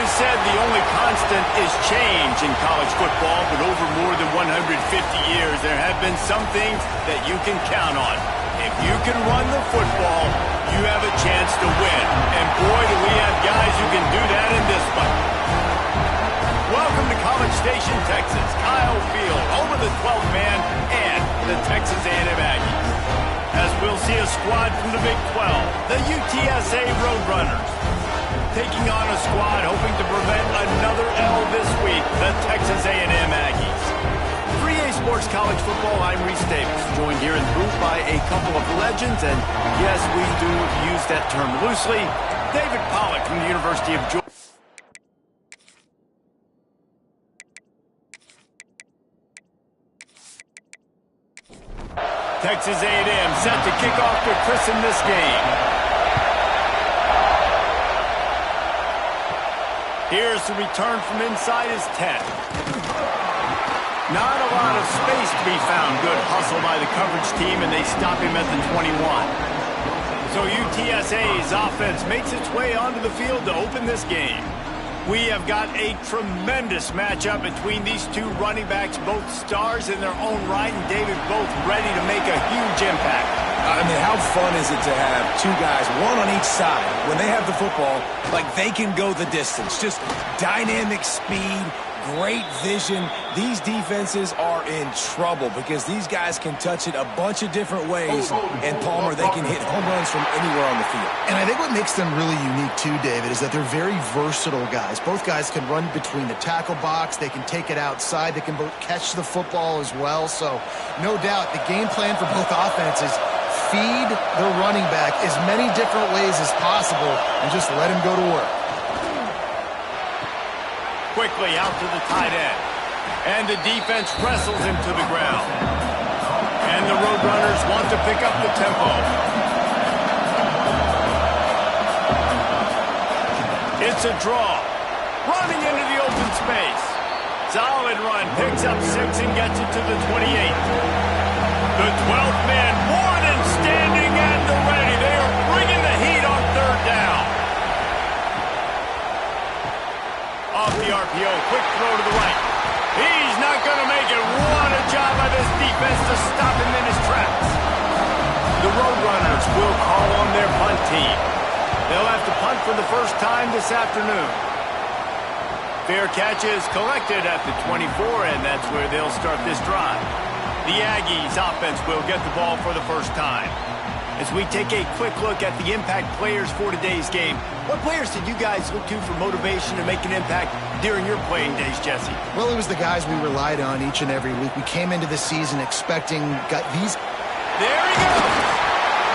always said the only constant is change in college football, but over more than 150 years, there have been some things that you can count on. If you can run the football, you have a chance to win. And boy, do we have guys who can do that in this one. Welcome to College Station, Texas. Kyle Field, over the 12th man, and the Texas A&M Aggies. As we'll see a squad from the Big 12, the UTSA Roadrunners. Taking on a squad hoping to prevent another L this week, the Texas A&M Aggies. 3A Sports College Football, I'm Reese Davis, joined here in the booth by a couple of legends, and yes, we do use that term loosely. David Pollack from the University of Georgia. Texas A&M set to kick off to christen this game. Here's the return from inside his 10. Not a lot of space to be found. Good hustle by the coverage team, and they stop him at the 21. So UTSA's offense makes its way onto the field to open this game. We have got a tremendous matchup between these two running backs, both stars in their own right, and David, both ready to make a huge impact. I mean, how fun is it to have two guys, one on each side, when they have the football, like they can go the distance. Just dynamic speed, great vision. These defenses are in trouble because these guys can touch it a bunch of different ways, and Palmer, they can hit home runs from anywhere on the field. And I think what makes them really unique too, David, is that they're very versatile guys. Both guys can run between the tackle box. They can take it outside. They can both catch the football as well. So no doubt the game plan for both offenses, feed the running back as many different ways as possible and just let him go to work. Quickly out to the tight end. And the defense wrestles him to the ground. And the Roadrunners want to pick up the tempo. It's a draw. Running into the open space. Solid run. Picks up 6 and gets it to the 28. The 12th man more than standing at the ready. They are bringing the heat on third down. Off the RPO, quick throw to the right. He's not going to make it. What a job by this defense to stop him in his tracks. The Roadrunners will call on their punt team. They'll have to punt for the first time this afternoon. Fair catch is collected at the 24, and that's where they'll start this drive. The Aggies offense will get the ball for the first time. As we take a quick look at the impact players for today's game, what players did you guys look to for motivation to make an impact during your playing days, Jesse? Well, it was the guys we relied on each and every week. We came into the season expecting these. There he goes!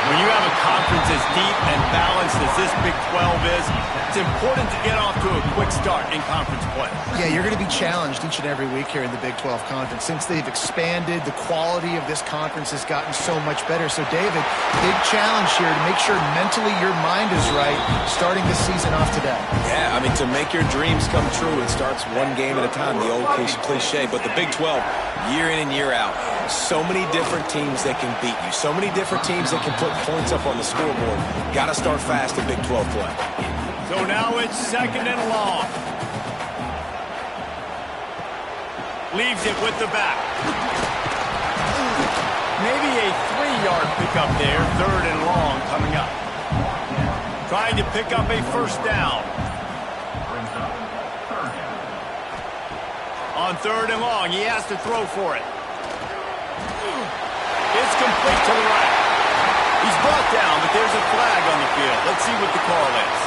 When you have a conference as deep and balanced as this Big 12 is, it's important to get off to a quick start in conference play. Yeah, you're going to be challenged each and every week here in the Big 12 Conference. Since they've expanded, the quality of this conference has gotten so much better. So, David, big challenge here to make sure mentally your mind is right starting this season off today. Yeah, I mean, to make your dreams come true, it starts one game at a time, the old cliche. But the Big 12, year in and year out, so many different teams that can beat you, so many different teams that can put points up on the scoreboard. Got to start fast in Big 12 play. So now it's 2nd and long. Leaves it with the back. Maybe a 3-yard pickup there. 3rd and long coming up. Trying to pick up a first down. On 3rd and long, he has to throw for it. It's complete to the right. He's brought down, but there's a flag on the field. Let's see what the call is.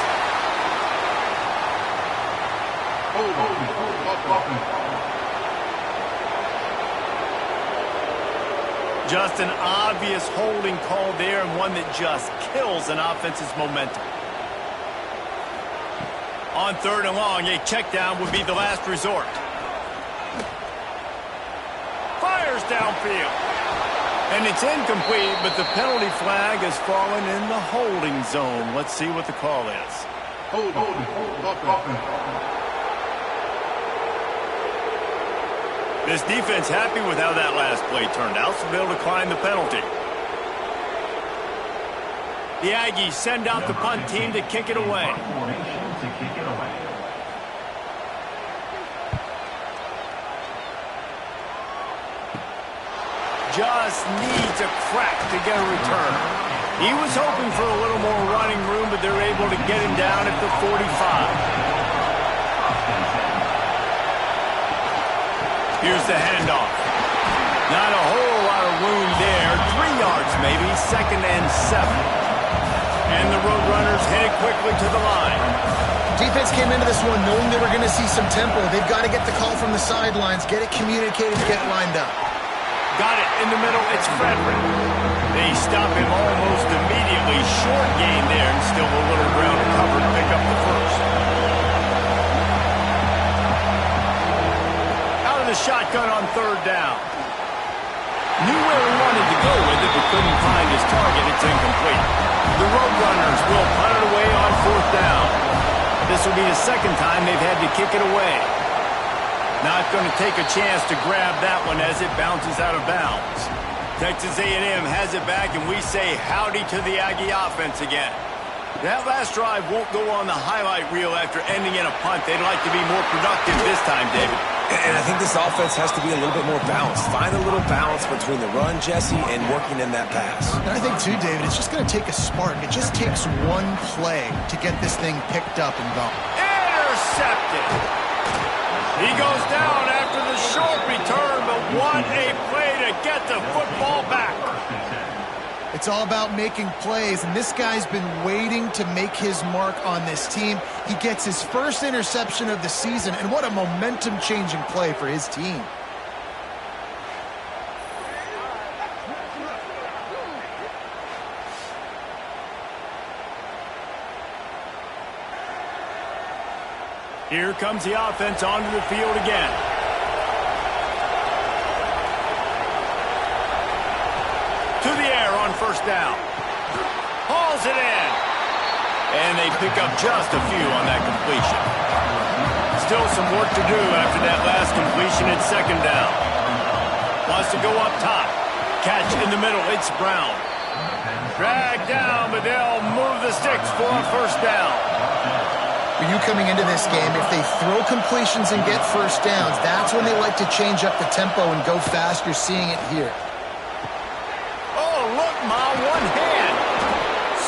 Just an obvious holding call there, and one that just kills an offense's momentum. On 3rd and long, a check down would be the last resort. Fires downfield. And it's incomplete, but the penalty flag has fallen in the holding zone. Let's see what the call is. This defense happy with how that last play turned out, so they'll decline the penalty. The Aggies send out the punt team to kick it away. just needs a crack to get a return. He was hoping for a little more running room, but they're able to get him down at the 45. Here's the handoff. Not a whole lot of room there. 3 yards maybe, 2nd and 7. And the Roadrunners headed quickly to the line. Defense came into this one knowing they were going to see some tempo. They've got to get the call from the sidelines, get it communicated, get lined up. Got it in the middle. It's Frederick. They stop him almost immediately. Short gain there and still a little ground to cover to pick up the first. Out of the shotgun on 3rd down. Knew where he wanted to go with it, but couldn't find his target. It's incomplete. The Roadrunners will punt it away on 4th down. This will be the 2nd time they've had to kick it away. Not going to take a chance to grab that one as it bounces out of bounds. Texas A&M has it back, and we say howdy to the Aggie offense again. That last drive won't go on the highlight reel after ending in a punt. They'd like to be more productive this time, David. And I think this offense has to be a little bit more balanced. Find a little balance between the run, Jesse, and working in that pass. And I think, too, David, it's just going to take a spark. It just takes one play to get this thing picked up and going. Intercepted. He goes down after the short return, but what a play to get the football back. It's all about making plays, and this guy's been waiting to make his mark on this team. He gets his first interception of the season, and what a momentum-changing play for his team. Here comes the offense onto the field again. To the air on 1st down. Hauls it in. And they pick up just a few on that completion. Still some work to do after that last completion at 2nd down. Wants to go up top. Catch in the middle. It's Brown. Dragged down, but they'll move the sticks for a 1st down. For you coming into this game, if they throw completions and get 1st downs, that's when they like to change up the tempo and go fast. You're seeing it here. Oh, look, Ma, one hand.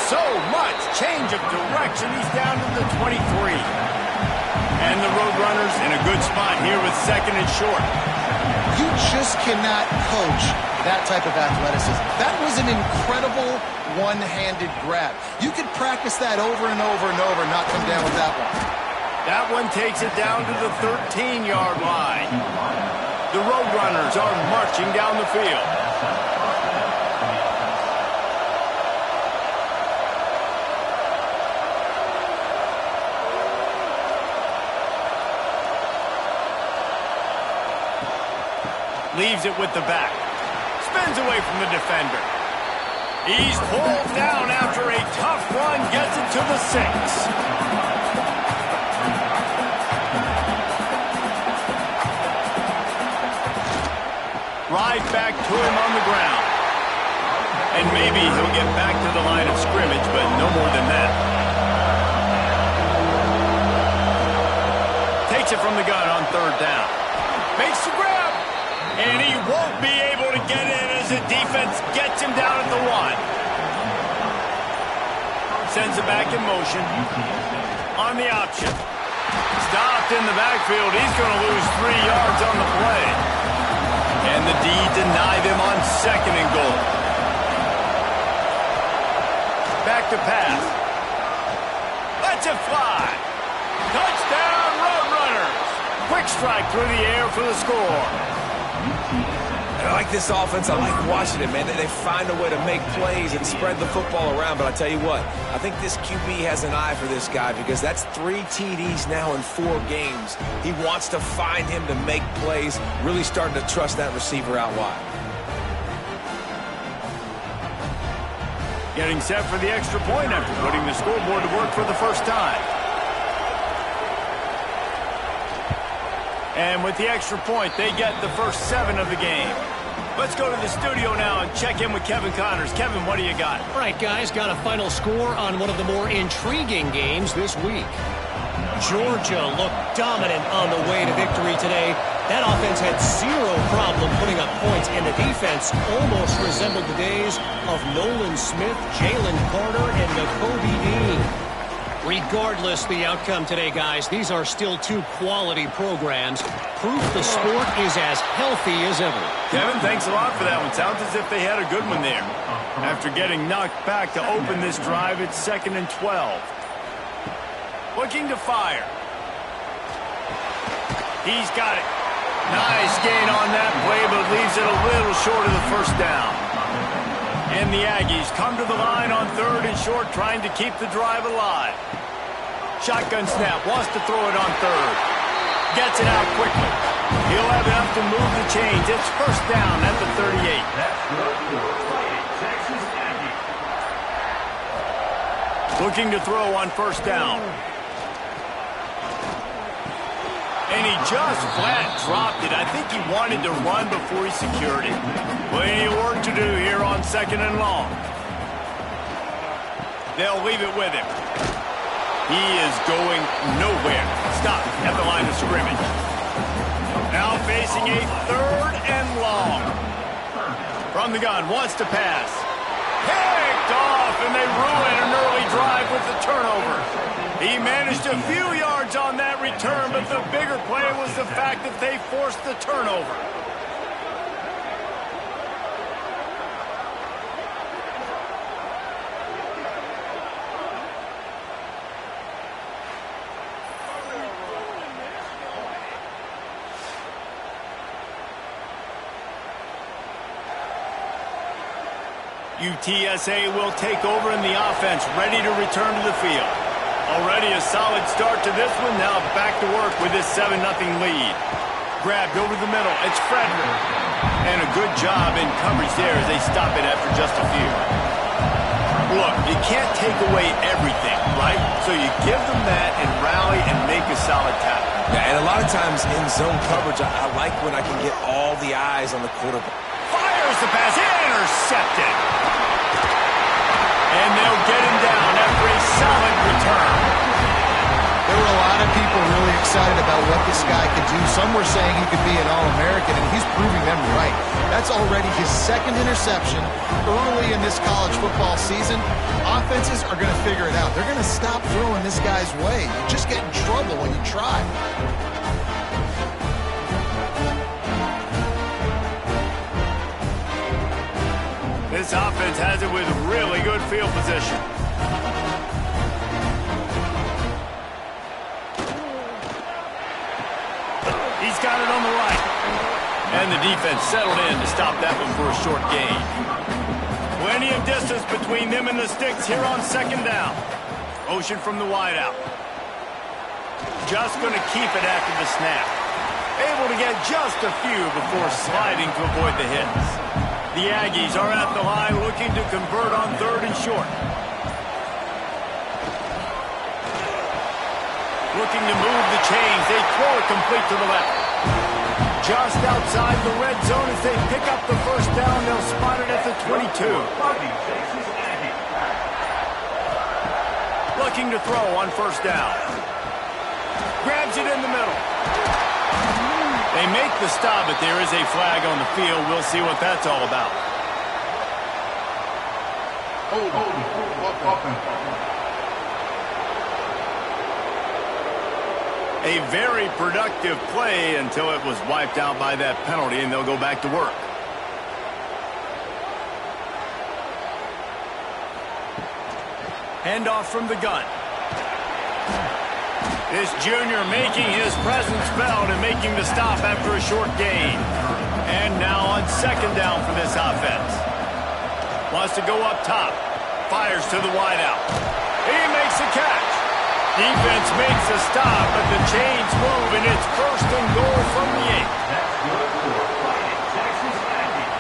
So much change of direction. He's down to the 23. And the Roadrunners in a good spot here with 2nd and short. You just cannot coach that type of athleticism. That was an incredible one-handed grab. You could practice that over and over and over and not come down with that one. That one takes it down to the 13-yard line. The Roadrunners are marching down the field. Leaves it with the back. Spins away from the defender. He's pulled down after a tough run. Gets it to the 6. Right back to him on the ground. And maybe he'll get back to the line of scrimmage, but no more than that. Takes it from the gun on 3rd down. Makes the grab. And he won't be able to get in as the defense gets him down at the 1. Sends it back in motion. On the option. Stopped in the backfield. He's going to lose 3 yards on the play. And the D denied him on 2nd and goal. Back to pass. Lets it fly. Touchdown, Roadrunners. Quick strike through the air for the score. I like this offense. I like watching it, man. They find a way to make plays and spread the football around. But I tell you what, I think this QB has an eye for this guy because that's 3 TDs now in 4 games. He wants to find him to make plays, really starting to trust that receiver out wide. Getting set for the extra point after putting the scoreboard to work for the first time. And with the extra point, they get the first 7 of the game. Let's go to the studio now and check in with Kevin Connors. Kevin, what do you got? All right, guys, got a final score on one of the more intriguing games this week. Georgia looked dominant on the way to victory today, That offense had zero problem putting up points, and the defense almost resembled the days of Nolan Smith, Jalen Carter, and Nakobe Dean. Regardless the outcome today, guys, these are still two quality programs. Proof the sport is as healthy as ever. Kevin, thanks a lot for that one. Sounds as if they had a good one there. After getting knocked back to open this drive, it's 2nd and 12. Looking to fire. He's got it. Nice gain on that play, but leaves it a little short of the first down. And the Aggies come to the line on 3rd and short, trying to keep the drive alive. Shotgun snap, wants to throw it on 3rd. Gets it out quickly. He'll have enough to move the chains. It's first down at the 38. That's good for Texas Aggies. Looking to throw on first down. And he just flat dropped it. I think he wanted to run before he secured it. Plenty of work to do here on 2nd and long. They'll leave it with him. He is going nowhere. Stop at the line of scrimmage. Now facing a 3rd and long. From the gun, wants to pass. Picked off, and they ruin an early drive with the turnover. He managed a few yards on that return, but the bigger play was the fact that they forced the turnover. UTSA will take over in the offense, ready to return to the field. Already a solid start to this one. Now back to work with this 7-0 lead. Grabbed over the middle. It's Frederick. And a good job in coverage there as they stop it after just a few. Look, you can't take away everything, right? So you give them that and rally and make a solid tackle. Yeah, and a lot of times in zone coverage, I like when I can get all the eyes on the quarterback. Fires the pass. Intercepted. And they'll get him down after a solid return. There were a lot of people really excited about what this guy could do. Some were saying he could be an All-American, and he's proving them right. That's already his 2nd interception early in this college football season. Offenses are going to figure it out. They're going to stop throwing this guy's way. You just get in trouble when you try. This offense has it with really good field position. He's got it on the right. And the defense settled in to stop that one for a short gain. Plenty of distance between them and the sticks here on 2nd down. Motion from the wideout. Just going to keep it after the snap. Able to get just a few before sliding to avoid the hits. The Aggies are at the line looking to convert on 3rd and short. Looking to move the chains. They throw it complete to the left. Just outside the red zone as they pick up the first down. They'll spot it at the 22. Looking to throw on first down. Grabs it in the middle. They make the stop, but there is a flag on the field. We'll see what that's all about. A very productive play until it was wiped out by that penalty, and they'll go back to work. Handoff from the gun. This junior making his presence felt and making the stop after a short gain. And now on 2nd down for this offense. Wants to go up top. Fires to the wideout. He makes a catch. Defense makes a stop, but the chains move, and it's 1st and goal from the 8. That's good for fighting Texas Aggies.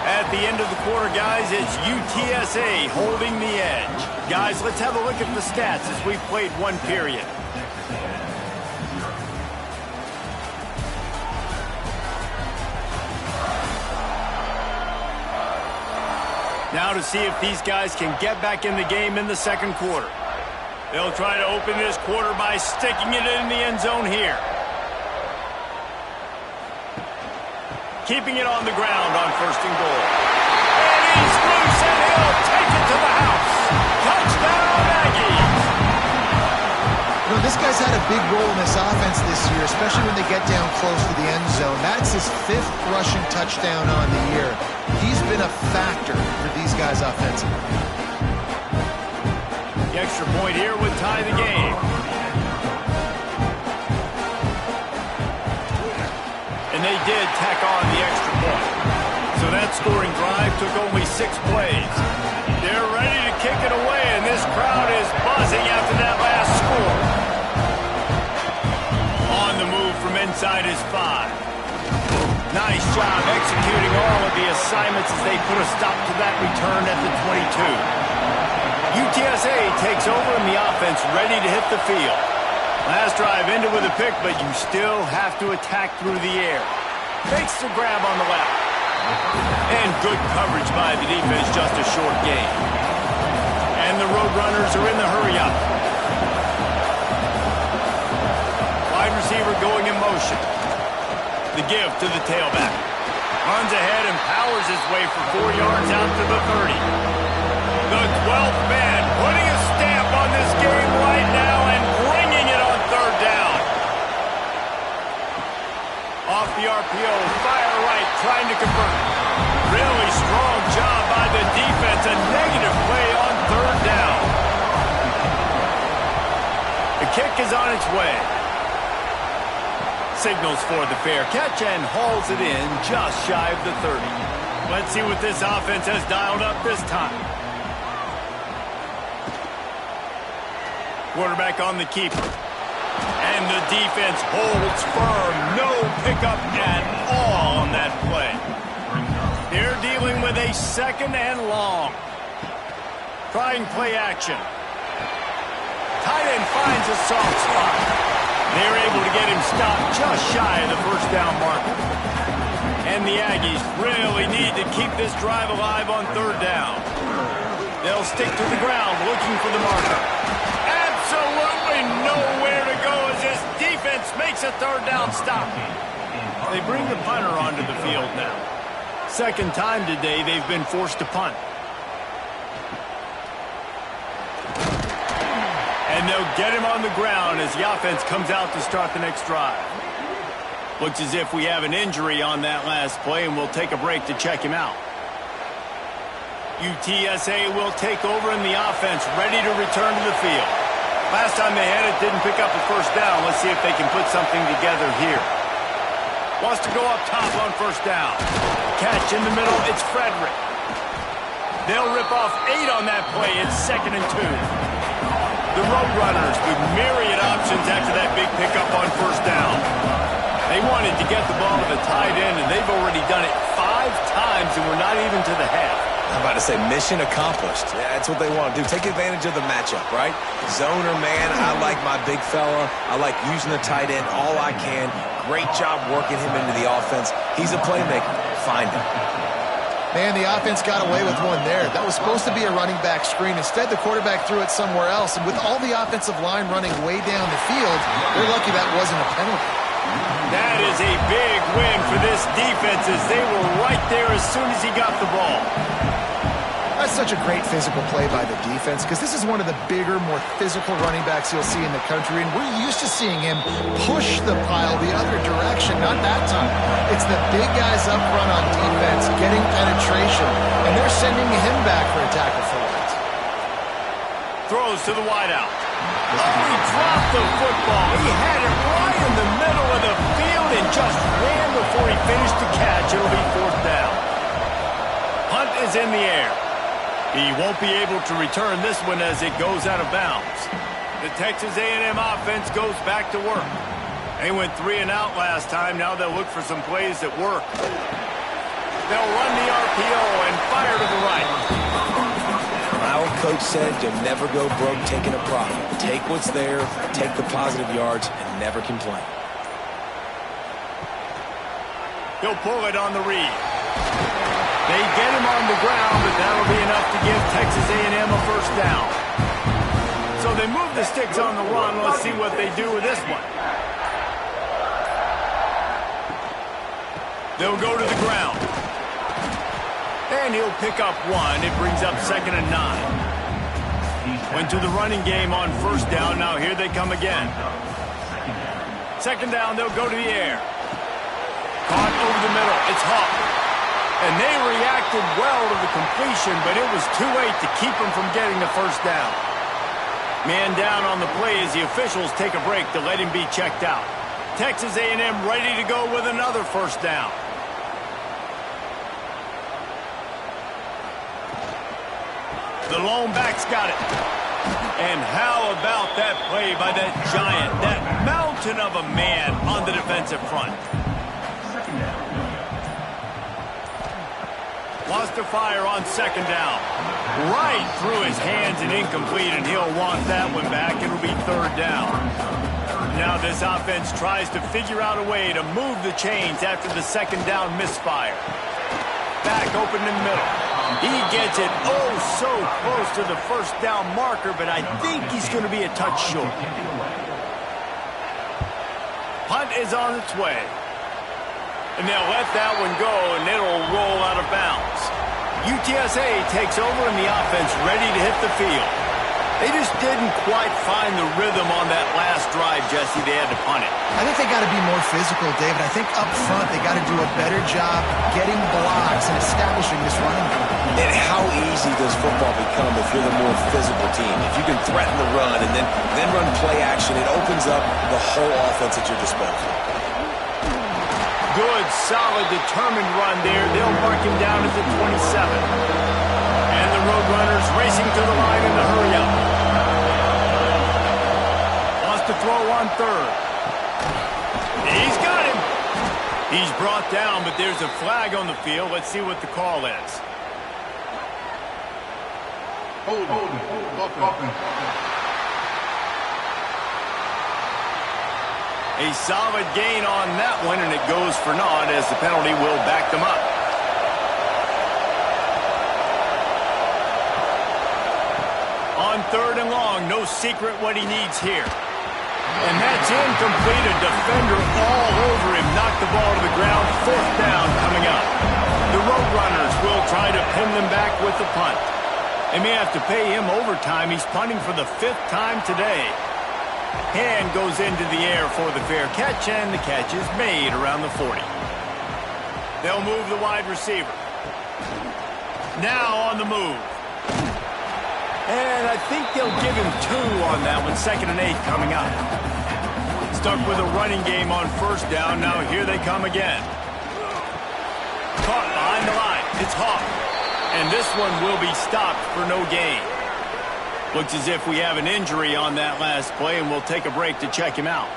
At the end of the quarter, guys, it's UTSA holding the edge. Guys, let's have a look at the stats as we've played one period. Now to see if these guys can get back in the game in the 2nd quarter. They'll try to open this quarter by sticking it in the end zone here. Keeping it on the ground on 1st and goal. And he's loose, and he'll take it to the house. Touchdown, Aggies! You know, this guy's had a big role in this offense this year, especially when they get down close to the end zone. That's his 5th rushing touchdown on the year. He's been a factor for these guys offensively. The extra point here would tie the game. And they did tack on the extra point. So that scoring drive took only 6 plays. They're ready to kick it away, and this crowd is buzzing after that last score. On the move from inside his 5. Nice job executing all of the assignments as they put a stop to that return at the 22. UTSA takes over in the offense, ready to hit the field. Last drive ended with a pick, but you still have to attack through the air. Fakes the grab on the left. And good coverage by the defense, just a short gain. And the Roadrunners are in the hurry-up. Wide receiver going in motion. The give to the tailback. Runs ahead and powers his way for 4 yards out to the 30. The 12th man putting a stamp on this game right now and bringing it on 3rd down. Off the RPO, fire right, trying to convert. Really strong job by the defense. A negative play on 3rd down. The kick is on its way. Signals for the fair catch and hauls it in just shy of the 30. Let's see what this offense has dialed up this time. Quarterback on the keeper. And the defense holds firm. No pickup at all on that play. They're dealing with a 2nd and long. Trying play action. Tight end finds a soft spot. They're able to get him stopped just shy of the 1st down marker. And the Aggies really need to keep this drive alive on 3rd down. They'll stick to the ground looking for the marker. Absolutely nowhere to go as this defense makes a 3rd down stop. They bring the punter onto the field now. 2nd time today they've been forced to punt. And they'll get him on the ground as the offense comes out to start the next drive. Looks as if we have an injury on that last play, and we'll take a break to check him out. UTSA will take over in the offense, ready to return to the field. Last time they had it, didn't pick up a 1st down. Let's see if they can put something together here. Wants to go up top on 1st down. Catch in the middle, it's Frederick. They'll rip off 8 on that play. It's 2nd and 2. The Roadrunners with myriad options after that big pickup on 1st down. They wanted to get the ball to the tight end, and they've already done it 5 times, and we're not even to the half. I'm about to say mission accomplished. Yeah, that's what they want to do. Take advantage of the matchup, right? Zone or man, I like my big fella. I like using the tight end all I can. Great job working him into the offense. He's a playmaker. Find him. Man, the offense got away with one there. That was supposed to be a running back screen. Instead, the quarterback threw it somewhere else. And with all the offensive line running way down the field, they're lucky that wasn't a penalty. That is a big win for this defense as they were right there as soon as he got the ball. That's such a great physical play by the defense because this is one of the bigger, more physical running backs you'll see in the country, and we're used to seeing him push the pile the other direction. Not that time. It's the big guys up front on defense getting penetration, and they're sending him back for a tackle for loss. Throws to the wideout. Oh, he dropped the football. He had it right in the middle of the field and just ran before he finished the catch. It'll be 4th down. Hunt is in the air. He won't be able to return this one as it goes out of bounds. The Texas A&M offense goes back to work. They went 3 and out last time. Now they'll look for some plays that work. They'll run the RPO and fire to the right. Our coach said you'll never go broke taking a profit. Take what's there, take the positive yards, and never complain. He'll pull it on the read. They get him on the ground, but that'll be enough to give Texas A&M a 1st down. So they move the sticks on the run. Let's see what they do with this one. They'll go to the ground. And he'll pick up one. It brings up 2nd and 9. Went to the running game on 1st down. Now here they come again. 2nd down, they'll go to the air. Caught over the middle. It's Hawk. And they reacted well to the completion, but it was too late to keep them from getting the 1st down. Man down on the play as the officials take a break to let him be checked out. Texas A&M ready to go with another 1st down. The lone back's got it. And how about that play by that giant, that mountain of a man on the defensive front? Wants to fire on 2nd down. Right through his hands and incomplete, and he'll want that one back. It'll be 3rd down. Now this offense tries to figure out a way to move the chains after the 2nd down misfire. Back open in the middle. He gets it oh so close to the 1st down marker, but I think he's going to be a touch short. Punt is on its way. And they'll let that one go, and it'll roll out of bounds. UTSA takes over, and the offense ready to hit the field. They just didn't quite find the rhythm on that last drive, Jesse. They had to punt it. I think they got to be more physical, David. I think up front they got to do a better job getting blocks and establishing this running game. And how easy does football become if you're the more physical team? If you can threaten the run and then run play action, it opens up the whole offense at your disposal. Good, solid, determined run there. They'll mark him down at the 27. And the Roadrunners racing to the line in the hurry up. Wants to throw on 3rd. He's got him. He's brought down, but there's a flag on the field. Let's see what the call is. Hold on. A solid gain on that one, and it goes for naught as the penalty will back them up. On 3rd and long, no secret what he needs here. And that's incomplete. A defender all over him. Knocked the ball to the ground. 4th down coming up. The Roadrunners will try to pin them back with the punt. They may have to pay him overtime. He's punting for the 5th time today. Hand goes into the air for the fair catch, and the catch is made around the 40. They'll move the wide receiver. Now on the move. And I think they'll give him 2 on that one. 2nd and 8 coming up. Stuck with a running game on 1st down. Now here they come again. Caught behind the line. It's Hawk. And this one will be stopped for no gain. Looks as if we have an injury on that last play, and we'll take a break to check him out.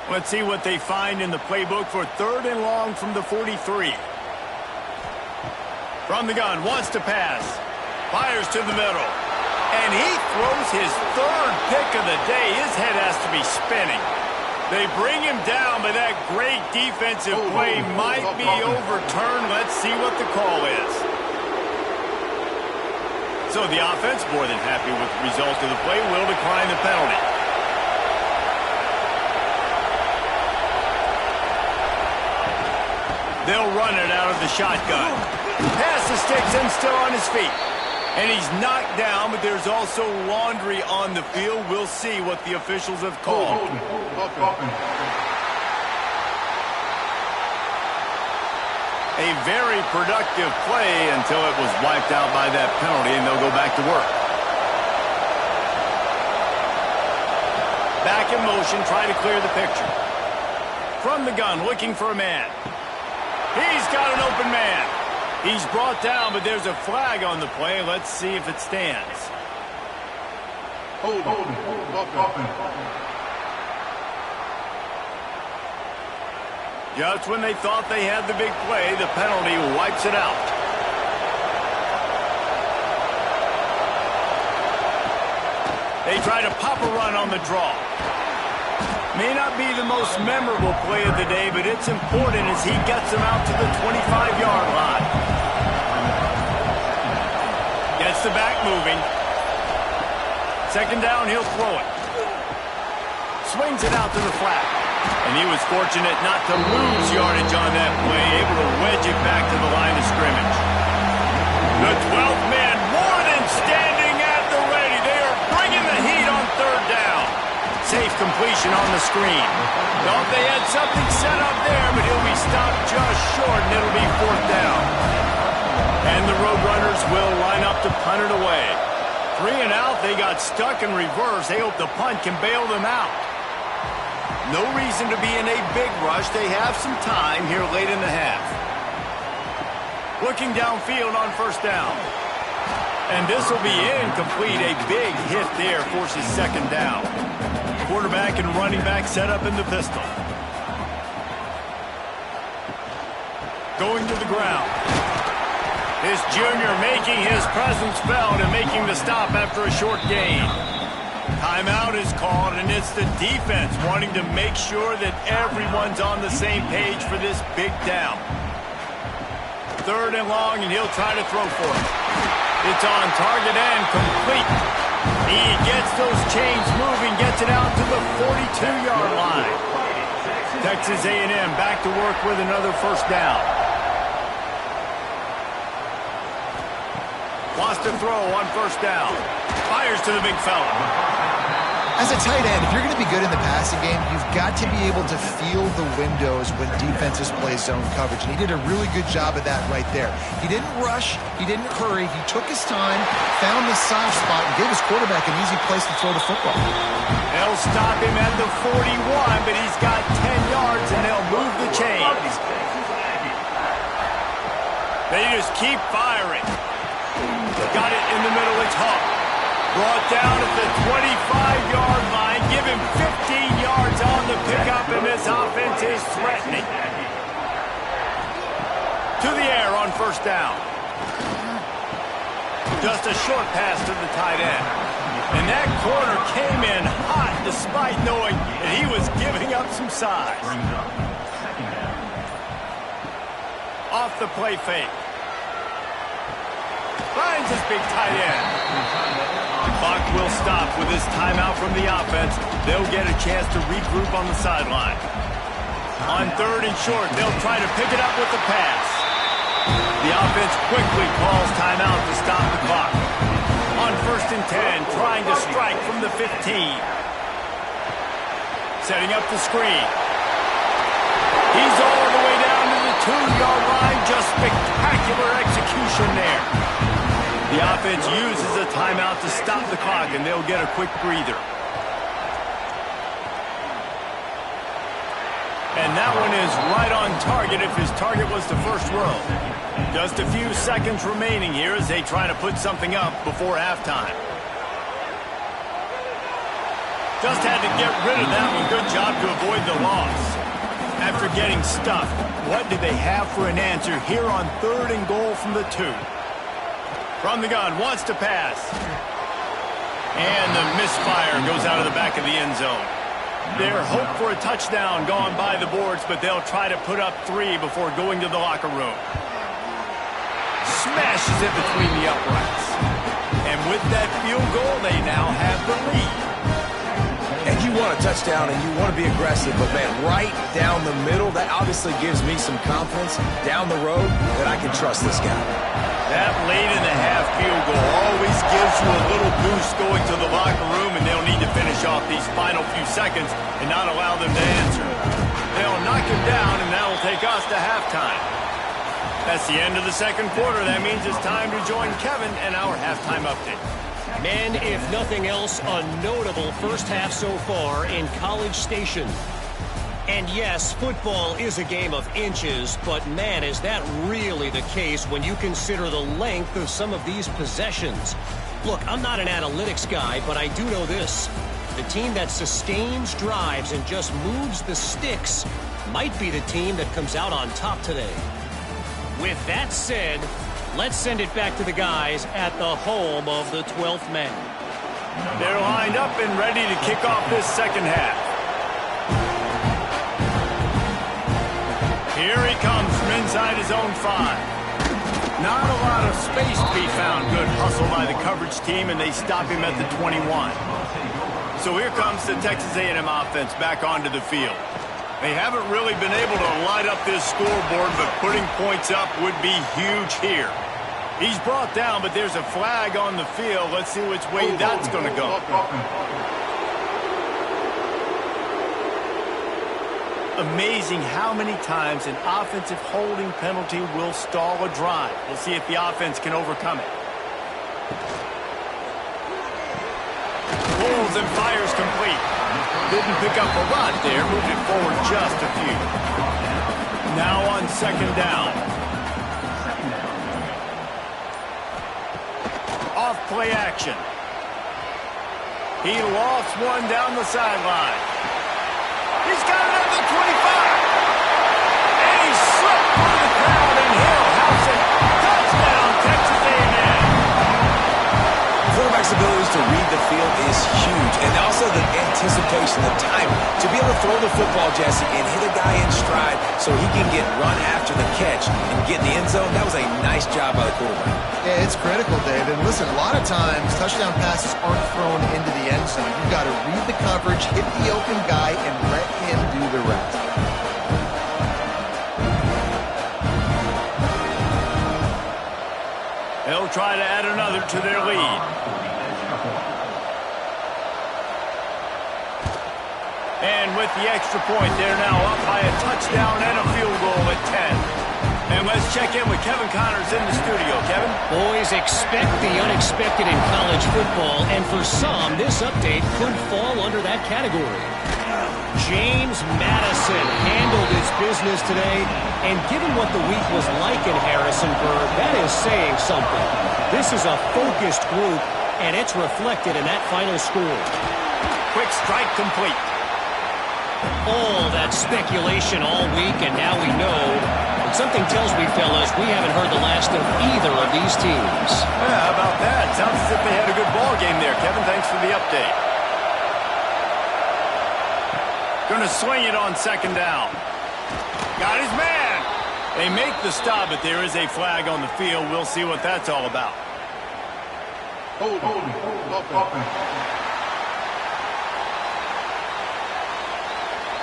Let's see what they find in the playbook for 3rd and long from the 43. From the gun, wants to pass. Fires to the middle. And he throws his 3rd pick of the day. His head has to be spinning. They bring him down, but that great defensive play might be overturned. Let's see what the call is. So the offense, more than happy with the result of the play, will decline the penalty. They'll run it out of the shotgun. Pass the sticks and still on his feet. And he's knocked down, but there's also laundry on the field. We'll see what the officials have called. A very productive play until it was wiped out by that penalty, and they'll go back to work. Back in motion, try to clear the picture. From the gun, looking for a man. He's got an open man. He's brought down, but there's a flag on the play. Let's see if it stands. Hold on. Just when they thought they had the big play, the penalty wipes it out. They try to pop a run on the draw. May not be the most memorable play of the day, but it's important as he gets them out to the 25-yard line. Gets the back moving. Second down, he'll throw it. Swings it out to the flat. And he was fortunate not to lose yardage on that play, able to wedge it back to the line of scrimmage. The 12th man more than standing at the ready. They are bringing the heat on third down. Safe completion on the screen. Thought they had something set up there, but he'll be stopped just short, and it'll be fourth down. And the Roadrunners will line up to punt it away. 3 and out, they got stuck in reverse. They hope the punt can bail them out. No reason to be in a big rush. They have some time here late in the half. Looking downfield on first down. And this will be incomplete. A big hit there forces second down. Quarterback and running back set up in the pistol. Going to the ground. This junior making his presence felt and making the stop after a short gain. Timeout is called, and it's the defense wanting to make sure that everyone's on the same page for this big down. Third and long, and he'll try to throw for it. It's on target and complete. He gets those chains moving, gets it out to the 42-yard line. Texas A&M back to work with another first down. Wants to throw on first down. Fires to the big fella. As a tight end, if you're going to be good in the passing game, you've got to be able to feel the windows when defenses play zone coverage. And he did a really good job of that right there. He didn't rush. He didn't hurry. He took his time, found the soft spot, and gave his quarterback an easy place to throw the football. They'll stop him at the 41, but he's got 10 yards, and they'll move the chains. They just keep firing. Got it in the middle. It's Hawk. Brought down at the 25-yard line. Give him 15 yards on the pickup, and this offense is threatening. To the air on first down. Just a short pass to the tight end. And that corner came in hot despite knowing that he was giving up some size. Off the play fake. Finds his big tight end. Clock will stop with this timeout from the offense. They'll get a chance to regroup on the sideline. On third and short, they'll try to pick it up with the pass. The offense quickly calls timeout to stop the clock. On first and 10, trying to strike from the 15. Setting up the screen. He's all the way down to the 2-yard line. Just spectacular execution there. The offense uses a timeout to stop the clock, and they'll get a quick breather. And that one is right on target if his target was the first row. Just a few seconds remaining here as they try to put something up before halftime. Just had to get rid of that one. Good job to avoid the loss. After getting stuffed, what do they have for an answer here on third and goal from the 2? From the gun, wants to pass. And the misfire goes out of the back of the end zone. Their hope for a touchdown gone by the boards, but they'll try to put up 3 before going to the locker room. Smashes it between the uprights. And with that field goal, they now have the lead. And you want a touchdown and you want to be aggressive, but man, right down the middle, that obviously gives me some confidence down the road that I can trust this guy. That late in the half field goal always gives you a little boost going to the locker room, and they'll need to finish off these final few seconds and not allow them to answer. They'll knock him down, and that will take us to halftime. That's the end of the second quarter. That means it's time to join Kevin and our halftime update. And if nothing else, a notable first half so far in College Station. And yes, football is a game of inches, but man, is that really the case when you consider the length of some of these possessions. Look, I'm not an analytics guy, but I do know this. The team that sustains drives and just moves the sticks might be the team that comes out on top today. With that said, let's send it back to the guys at the home of the 12th man. They're lined up and ready to kick off this second half. Here he comes from inside his own 5. Not a lot of space to be found. Good hustle by the coverage team, and they stop him at the 21. So here comes the Texas A&M offense back onto the field. They haven't really been able to light up this scoreboard, but putting points up would be huge here. He's brought down, but there's a flag on the field. Let's see which way that's going to go. Amazing how many times an offensive holding penalty will stall a drive. We'll see if the offense can overcome it. Pulls and fires complete. Didn't pick up a lot there. Moved it forward just a few. Now on second down. Off play action. He lofts one down the sideline. He's got it at the 25. And he slipped through the crowd, and he'll house it. Touchdown, Texas A&M. Quarterback's abilities to read the field is huge, and also the anticipation, the time to be able to throw the football, Jesse, and hit a guy in stride so he can get run after the catch and get in the end zone. That was a nice job by the quarterback. Yeah, it's critical, David. And listen, a lot of times touchdown passes aren't thrown into the end zone. You've got to read the coverage, hit the open guy, and let him do the rest. They'll try to add another to their lead. And with the extra point, they're now up by a touchdown and a field goal at 10. And let's check in with Kevin Connors in the studio. Kevin? Boys, expect the unexpected in college football, and for some, this update could fall under that category. James Madison handled his business today, and given what the week was like in Harrisonburg, that is saying something. This is a focused group, and it's reflected in that final score. Quick strike complete. All that speculation all week, and now we know. And something tells me, fellas, we haven't heard the last of either of these teams. Yeah, how about that? Sounds as if they had a good ball game there, Kevin. Thanks for the update. Going to swing it on second down. Got his man. They make the stop, but there is a flag on the field. We'll see what that's all about. Hold,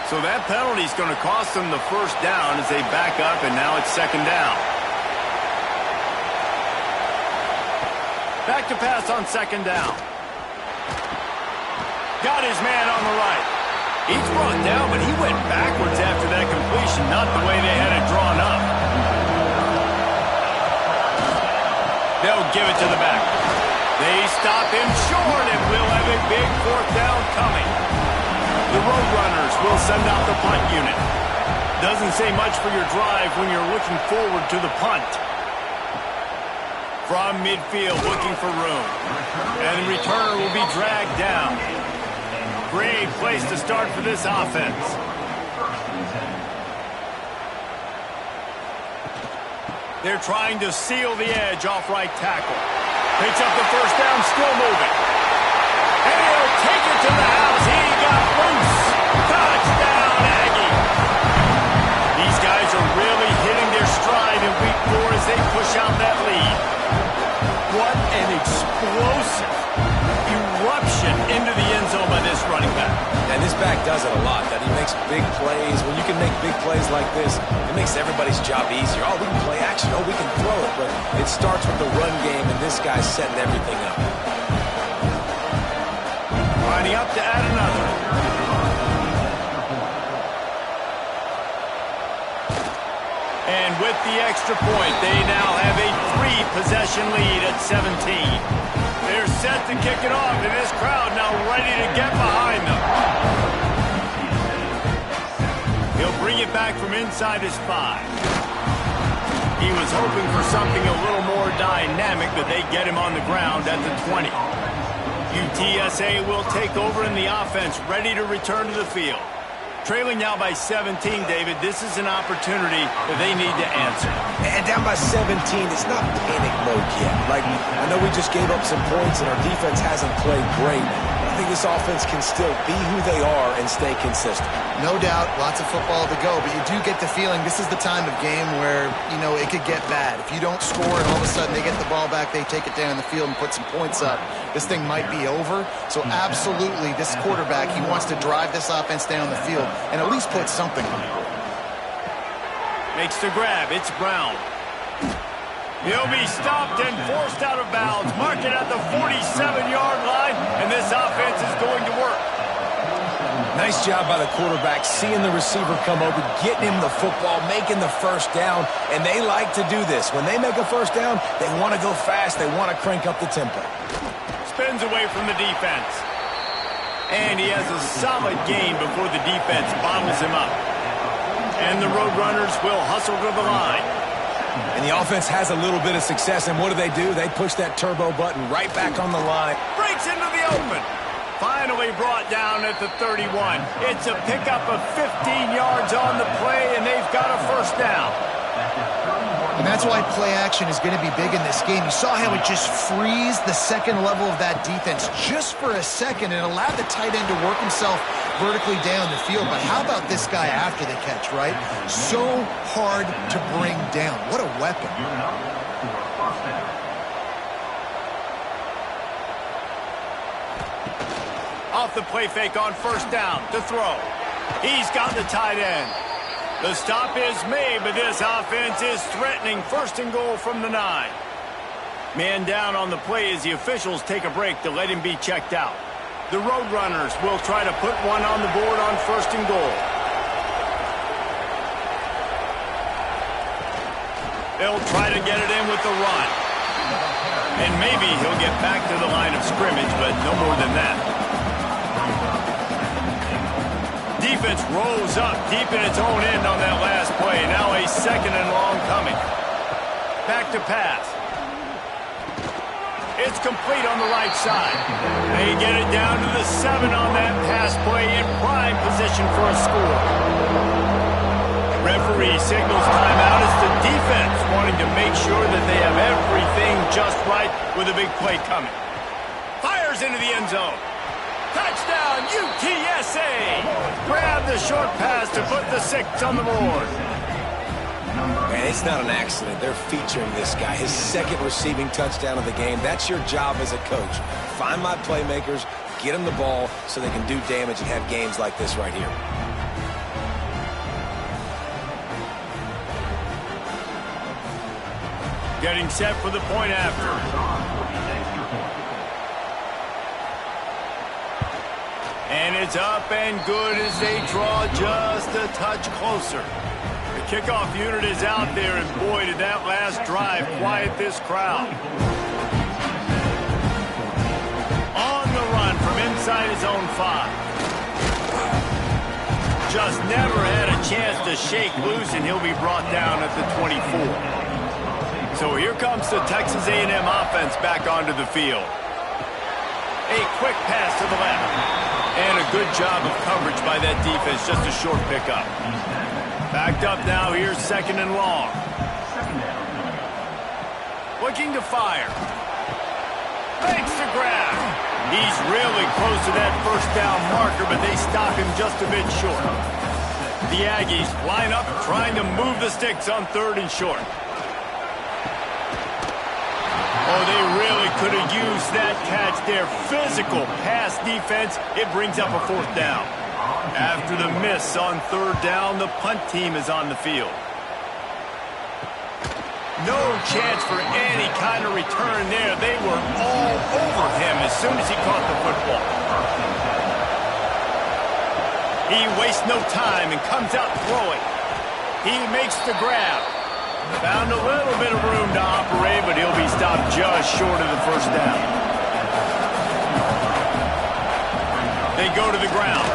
So that penalty is going to cost them the first down as they back up, and now it's second down. Back to pass on second down. Got his man on the right. He's brought down, but he went backwards after that completion, not the way they had it drawn up. They'll give it to the back. They stop him short, and we'll have a big fourth down coming. The Roadrunners will send out the punt unit. Doesn't say much for your drive when you're looking forward to the punt. From midfield, looking for room. And the returner will be dragged down. Great place to start for this offense. They're trying to seal the edge off right tackle. Picks up the first down, still moving. And he'll take it to the house. He got loose. Touchdown, Aggie. These guys are really hitting their stride in week 4 as they push out that lead. What an explosive eruption into the end zone by this running back. And this back does it a lot, that he makes big plays. When you can make big plays like this, it makes everybody's job easier. Oh, we can play action. Oh, we can throw it. But it starts with the run game, and this guy's setting everything up. Lining up to add another. And with the extra point, they now have a 3-possession lead at 17. They're set to kick it off, and this crowd now ready to get behind them. He'll bring it back from inside his 5. He was hoping for something a little more dynamic, but they get him on the ground at the 20. UTSA will take over in the offense, ready to return to the field. Trailing now by 17, David, this is an opportunity that they need to answer. And down by 17, it's not panic mode yet. Like, I know we just gave up some points and our defense hasn't played great. I think this offense can still be who they are and stay consistent. No doubt, lots of football to go, but you do get the feeling this is the time of game where, you know, it could get bad. If you don't score and all of a sudden they get the ball back, they take it down the field and put some points up, this thing might be over. So absolutely, this quarterback, he wants to drive this offense down the field and at least put something on it. Makes the grab. It's Brown. He'll be stopped and forced out of bounds. Mark it at the 47-yard line, and this offense is going to work. Nice job by the quarterback, seeing the receiver come over, getting him the football, making the first down, and they like to do this. When they make a first down, they want to go fast. They want to crank up the tempo. Spins away from the defense. And he has a solid gain before the defense bottles him up. And the Roadrunners will hustle to the line. And the offense has a little bit of success, and what do? They push that turbo button right back on the line. Breaks into the open. Finally brought down at the 31. It's a pickup of 15 yards on the play, and they've got a first down. And that's why play action is going to be big in this game. You saw how it just frees the second level of that defense just for a second and allowed the tight end to work himself vertically down the field. But how about this guy after the catch, right? So hard to bring down. What a weapon. Off the play fake on first down to throw. He's got the tight end. The stop is made, but this offense is threatening first and goal from the 9. Man down on the play as the officials take a break to let him be checked out. The Roadrunners will try to put one on the board on first and goal. They'll try to get it in with the run. And maybe he'll get back to the line of scrimmage, but no more than that. Defense rolls up deep in its own end on that last play. Now a second and long coming. Back to pass. It's complete on the right side. They get it down to the 7 on that pass play in prime position for a score. Referee signals timeout as the defense wanting to make sure that they have everything just right with a big play coming. Fires into the end zone. Touchdown, UTSA! Grab the short pass to put the 6 on the board. Man, it's not an accident. They're featuring this guy. His second receiving touchdown of the game. That's your job as a coach. Find my playmakers, get them the ball so they can do damage and have games like this right here. Getting set for the point after. And it's up and good as they draw just a touch closer. The kickoff unit is out there, and boy, did that last drive quiet this crowd. On the run from inside his own 5. Just never had a chance to shake loose, and he'll be brought down at the 24. So here comes the Texas A&M offense back onto the field. A quick pass to the left. And a good job of coverage by that defense, just a short pickup. Backed up now, here's second and long. Looking to fire. Fakes the grab. He's really close to that first down marker, but they stop him just a bit short. The Aggies line up trying to move the sticks on third and short. Oh, they really could have used that catch there. Physical pass defense. It brings up a fourth down. After the miss on third down, the punt team is on the field. No chance for any kind of return there. They were all over him as soon as he caught the football. He wastes no time and comes out throwing. He makes the grab. Found a little bit of room to operate, but he'll be stopped just short of the first down. They go to the ground.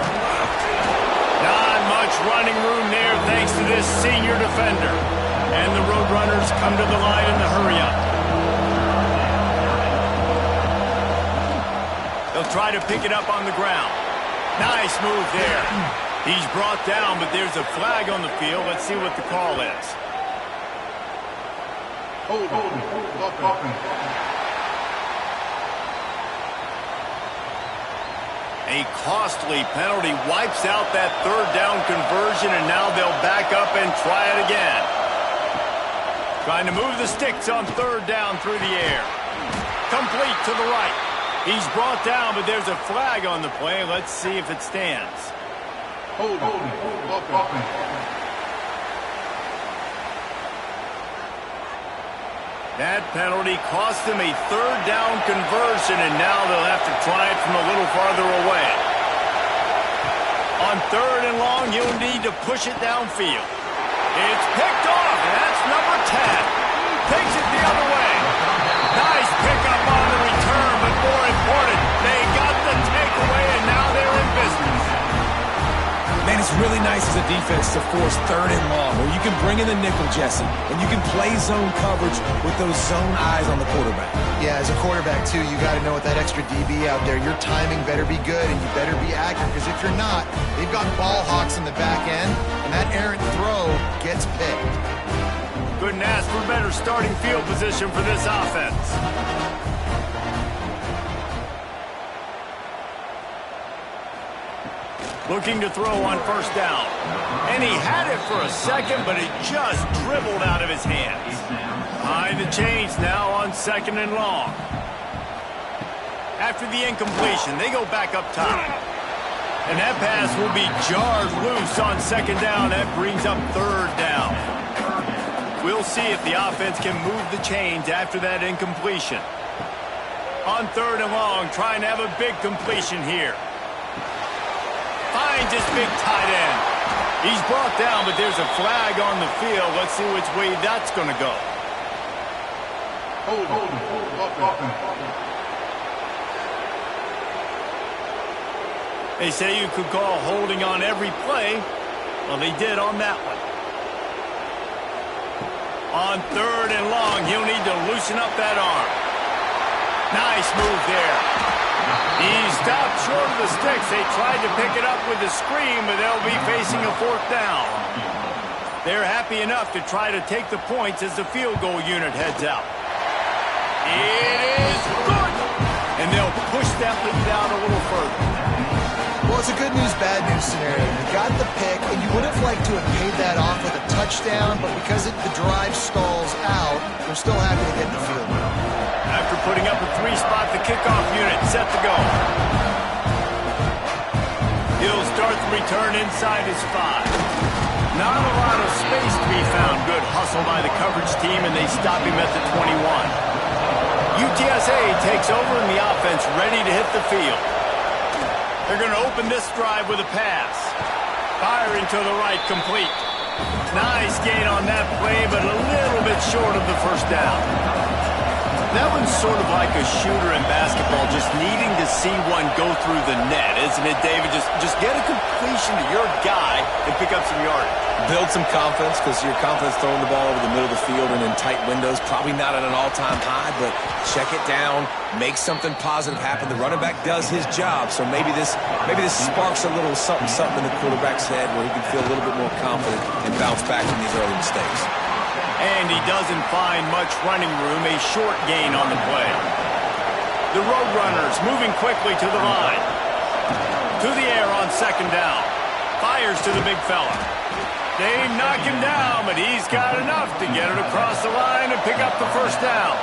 Not much running room there thanks to this senior defender. And the Roadrunners come to the line in the hurry-up. They'll try to pick it up on the ground. Nice move there. He's brought down, but there's a flag on the field. Let's see what the call is. A costly penalty wipes out that third down conversion, and now they'll back up and try it again. Trying to move the sticks on third down through the air. Complete to the right. He's brought down, but there's a flag on the play. Let's see if it stands. Hold. That penalty cost them a third down conversion, and now they'll have to try it from a little farther away. On third and long, he'll need to push it downfield. It's picked off, and that's number 10. Takes it the other way. Nice pickup on the return, but more important, they got the takeaway, and now they're in business. Man, it's really nice as a defense to force third and long, where you can bring in the nickel, Jesse, and you can play zone coverage with those zone eyes on the quarterback. Yeah, as a quarterback, too, you got to know with that extra DB out there, your timing better be good and you better be accurate, because if you're not, they've got ball hawks in the back end, and that errant throw gets picked. Couldn't ask for better starting field position for this offense. Looking to throw on first down. And he had it for a second, but it just dribbled out of his hands. Behind the chains now on second and long. After the incompletion, they go back up top. And that pass will be jarred loose on second down. That brings up third down. We'll see if the offense can move the chains after that incompletion. On third and long, trying to have a big completion here. Finds his big tight end. He's brought down, but there's a flag on the field. Let's see which way that's going to go. Hold. They say you could call holding on every play. Well, they did on that one. On third and long, he'll need to loosen up that arm. Nice move there. He stopped short of the sticks. They tried to pick it up with a screen, but they'll be facing a fourth down. They're happy enough to try to take the points as the field goal unit heads out. It is good! And they'll push that lead out a little further. Well, it's a good news, bad news scenario. You got the pick, and you would have liked to have paid that off with a touchdown, but because the drive stalls out, they're still happy to get the field goal. After putting up a three-spot, the kickoff unit set to go. He'll start the return inside his 5. Not a lot of space to be found. Good hustle by the coverage team, and they stop him at the 21. UTSA takes over, and the offense ready to hit the field. They're going to open this drive with a pass. Firing to the right, complete. Nice gain on that play, but a little bit short of the first down. That one's sort of like a shooter in basketball, just needing to see one go through the net, isn't it, David? Just get a completion to your guy and pick up some yardage. Build some confidence, because your confidence throwing the ball over the middle of the field and in tight windows, probably not at an all-time high, but check it down, make something positive happen. The running back does his job, so maybe this sparks a little something in the quarterback's head where he can feel a little bit more confident and bounce back from these early mistakes. And he doesn't find much running room, a short gain on the play. The Roadrunners moving quickly to the line. To the air on second down. Fires to the big fella. They knock him down, but he's got enough to get it across the line and pick up the first down.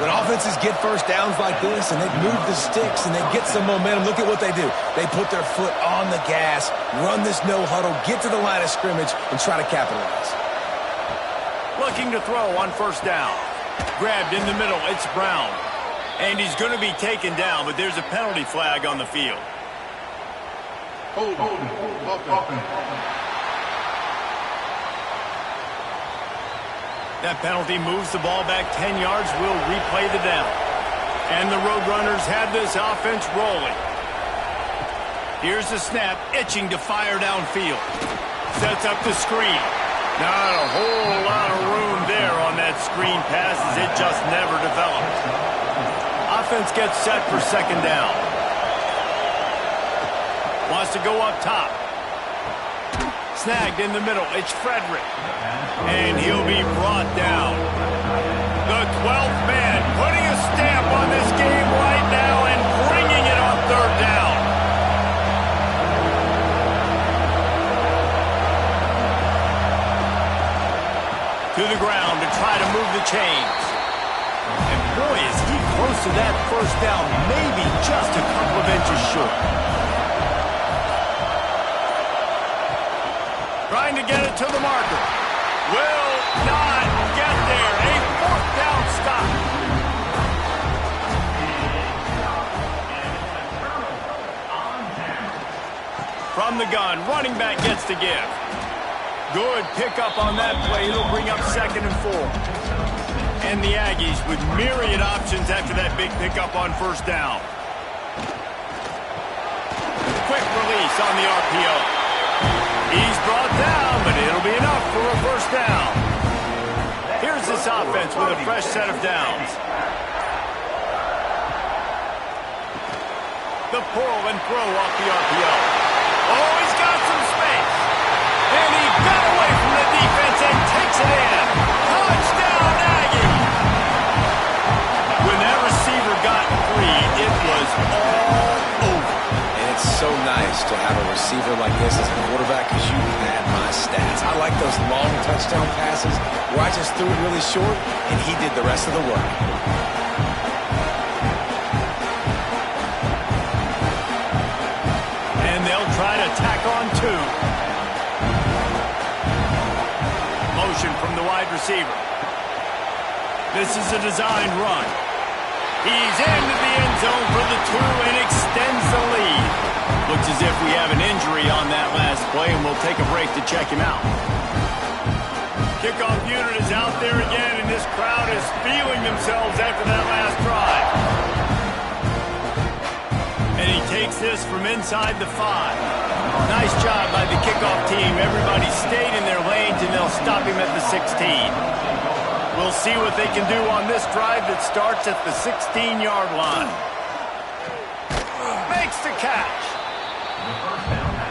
When offenses get first downs like this and they move the sticks and they get some momentum, look at what they do. They put their foot on the gas, run this no huddle, get to the line of scrimmage, and try to capitalize. Looking to throw on first down. Grabbed in the middle, it's Brown. And he's going to be taken down, but there's a penalty flag on the field. Hold. That penalty moves the ball back 10 yards. We'll replay the down. And the Roadrunners have this offense rolling. Here's the snap, itching to fire downfield. Sets up the screen. Not a whole lot of room there on that screen pass, as it just never developed. Offense gets set for second down. Wants to go up top. Snagged in the middle. It's Frederick. And he'll be brought down. The 12th man putting a stamp on this game right now and bringing it on third down. the chains. And boy, is he close to that first down, maybe just a couple of inches short. Trying to get it to the marker. Will not get there. A fourth down stop. From the gun, running back gets to give. Good pickup on that play. It'll bring up 2nd and 4. And the Aggies with myriad options after that big pickup on first down. Quick release on the RPO. He's brought down, but it'll be enough for a first down. Here's this offense with a fresh set of downs. The pull and throw off the RPO. Oh, he's got some space. And he got away from the defense and takes it in. Touchdown, Aggie. When that receiver got free, it was all over. And it's so nice to have a receiver like this as a quarterback because you had my stats. I like those long touchdown passes where I just threw it really short and he did the rest of the work. And they'll try to tack on 2. From the wide receiver. This is a designed run. He's into the end zone for the 2 and extends the lead. Looks as if we have an injury on that last play, and we'll take a break to check him out. Kickoff unit is out there again, and this crowd is feeling themselves after that last drive. And he takes this from inside the 5. Nice job by the kickoff team. Everybody stayed in their lanes, and they'll stop him at the 16. We'll see what they can do on this drive that starts at the 16-yard line. Makes the catch.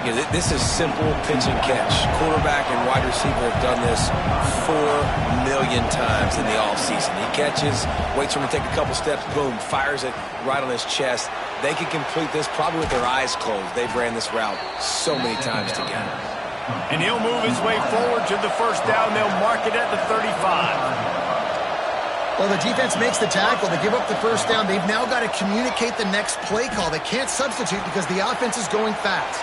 Yeah, this is simple pitch and catch. Quarterback and wide receiver have done this 4 million times in the offseason. He catches, waits for him to take a couple steps, boom, fires it right on his chest. They can complete this probably with their eyes closed. They've ran this route so many times together. And he'll move his way forward to the first down. They'll mark it at the 35. Well, the defense makes the tackle. They give up the first down. They've now got to communicate the next play call. They can't substitute because the offense is going fast.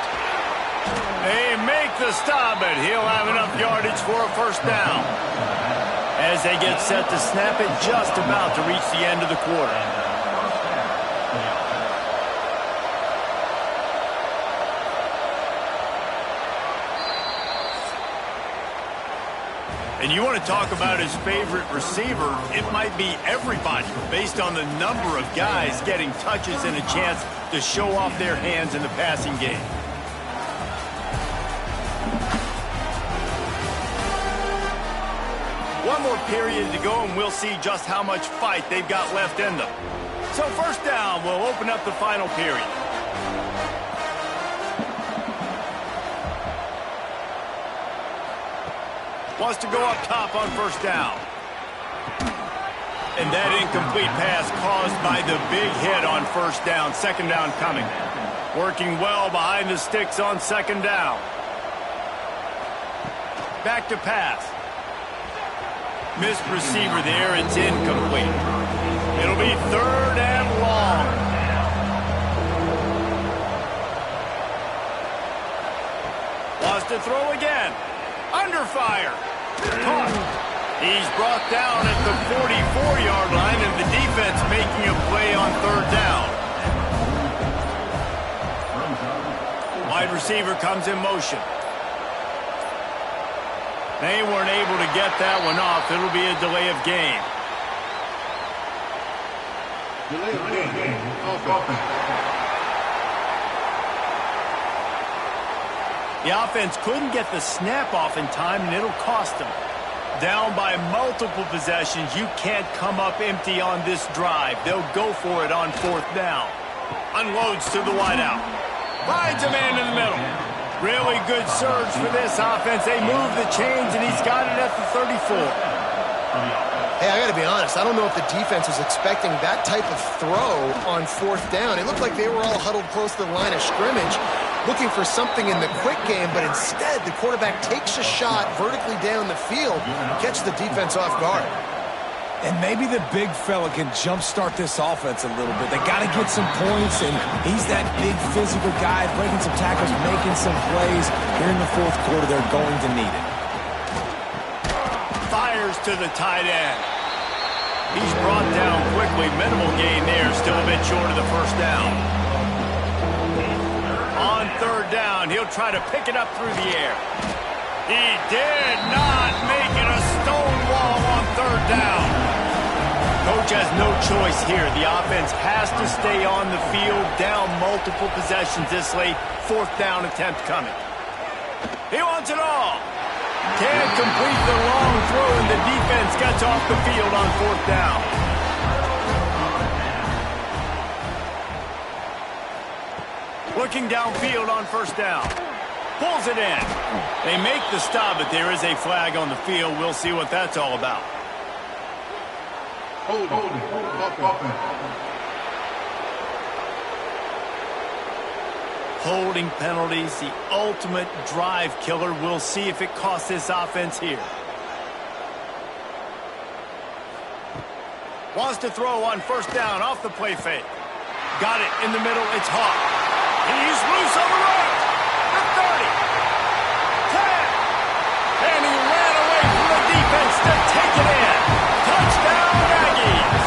They make the stop, but he'll have enough yardage for a first down. As they get set to snap it, just about to reach the end of the quarter. And you want to talk about his favorite receiver, it might be everybody based on the number of guys getting touches and a chance to show off their hands in the passing game. One more period to go, and we'll see just how much fight they've got left in them. So first down, we'll open up the final period. Wants to go up top on first down. And that incomplete pass caused by the big hit on first down. Second down coming. Working well behind the sticks on second down. Back to pass. Missed receiver there. It's incomplete. It'll be third and long. Wants to throw again. Under fire. Caught. He's brought down at the 44-yard line, and the defense making a play on third down. Wide receiver comes in motion. They weren't able to get that one off. It'll be a delay of game. Delay of game. Offense. The offense couldn't get the snap off in time, and it'll cost them. Down by multiple possessions, you can't come up empty on this drive. They'll go for it on fourth down. Unloads to the wideout. Finds a man in the middle. Really good surge for this offense. They move the chains, and he's got it at the 34. Hey, I got to be honest. I don't know if the defense was expecting that type of throw on fourth down. It looked like they were all huddled close to the line of scrimmage, looking for something in the quick game, but instead the quarterback takes a shot vertically down the field, catches the defense off guard. And maybe the big fella can jumpstart this offense a little bit. They got to get some points, and he's that big physical guy, breaking some tackles, making some plays. Here in the fourth quarter, they're going to need it. Fires to the tight end. He's brought down quickly. Minimal gain there, still a bit short of the first down. On third down, he'll try to pick it up through the air. He did not make it a stonewall on third down. Coach has no choice here. The offense has to stay on the field, down multiple possessions this late. Fourth down attempt coming. He wants it all. Can't complete the long throw, and the defense gets off the field on fourth down. Looking downfield on first down. Pulls it in. They make the stop, but there is a flag on the field. We'll see what that's all about. Holding penalties, the ultimate drive killer. We'll see if it costs this offense here. Wants to throw on first down off the play fake. Got it in the middle. It's Hawk. He's loose on the right. The 30. 10. And he ran away from the defense to take it in. Touchdown, Aggies.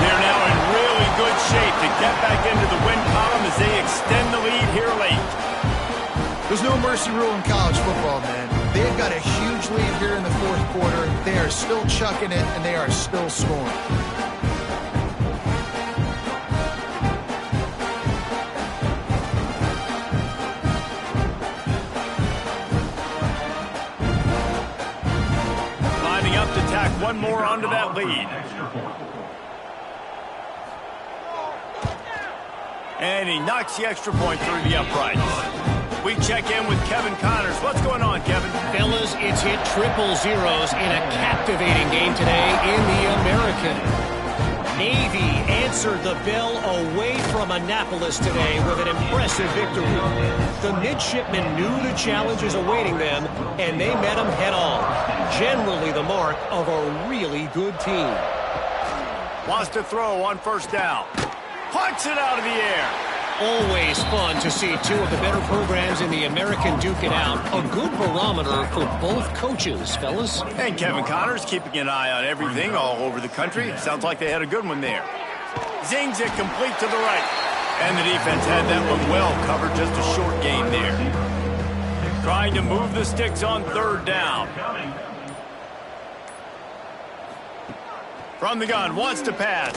They're now in really good shape to get back into the win column as they extend the lead here late. There's no mercy rule in college football, man. They've got a huge lead here in the fourth quarter. They are still chucking it, and they are still scoring. Lining up to tack one more onto that lead. And he knocks the extra point through the uprights. We check in with Kevin Connors. What's going on, Kevin? Fellas, it's hit triple zeros in a captivating game today in the American. Navy answered the bell away from Annapolis today with an impressive victory. The midshipmen knew the challenges awaiting them, and they met them head-on. Generally the mark of a really good team. Wants to throw on first down. Punts it out of the air. Always fun to see two of the better programs in the American duke it out. A good barometer for both coaches, fellas. And Kevin Connors keeping an eye on everything all over the country. Sounds like they had a good one there. Zings it complete to the right. And the defense had that one well covered. Just a short gain there. Trying to move the sticks on third down. From the gun, wants to pass.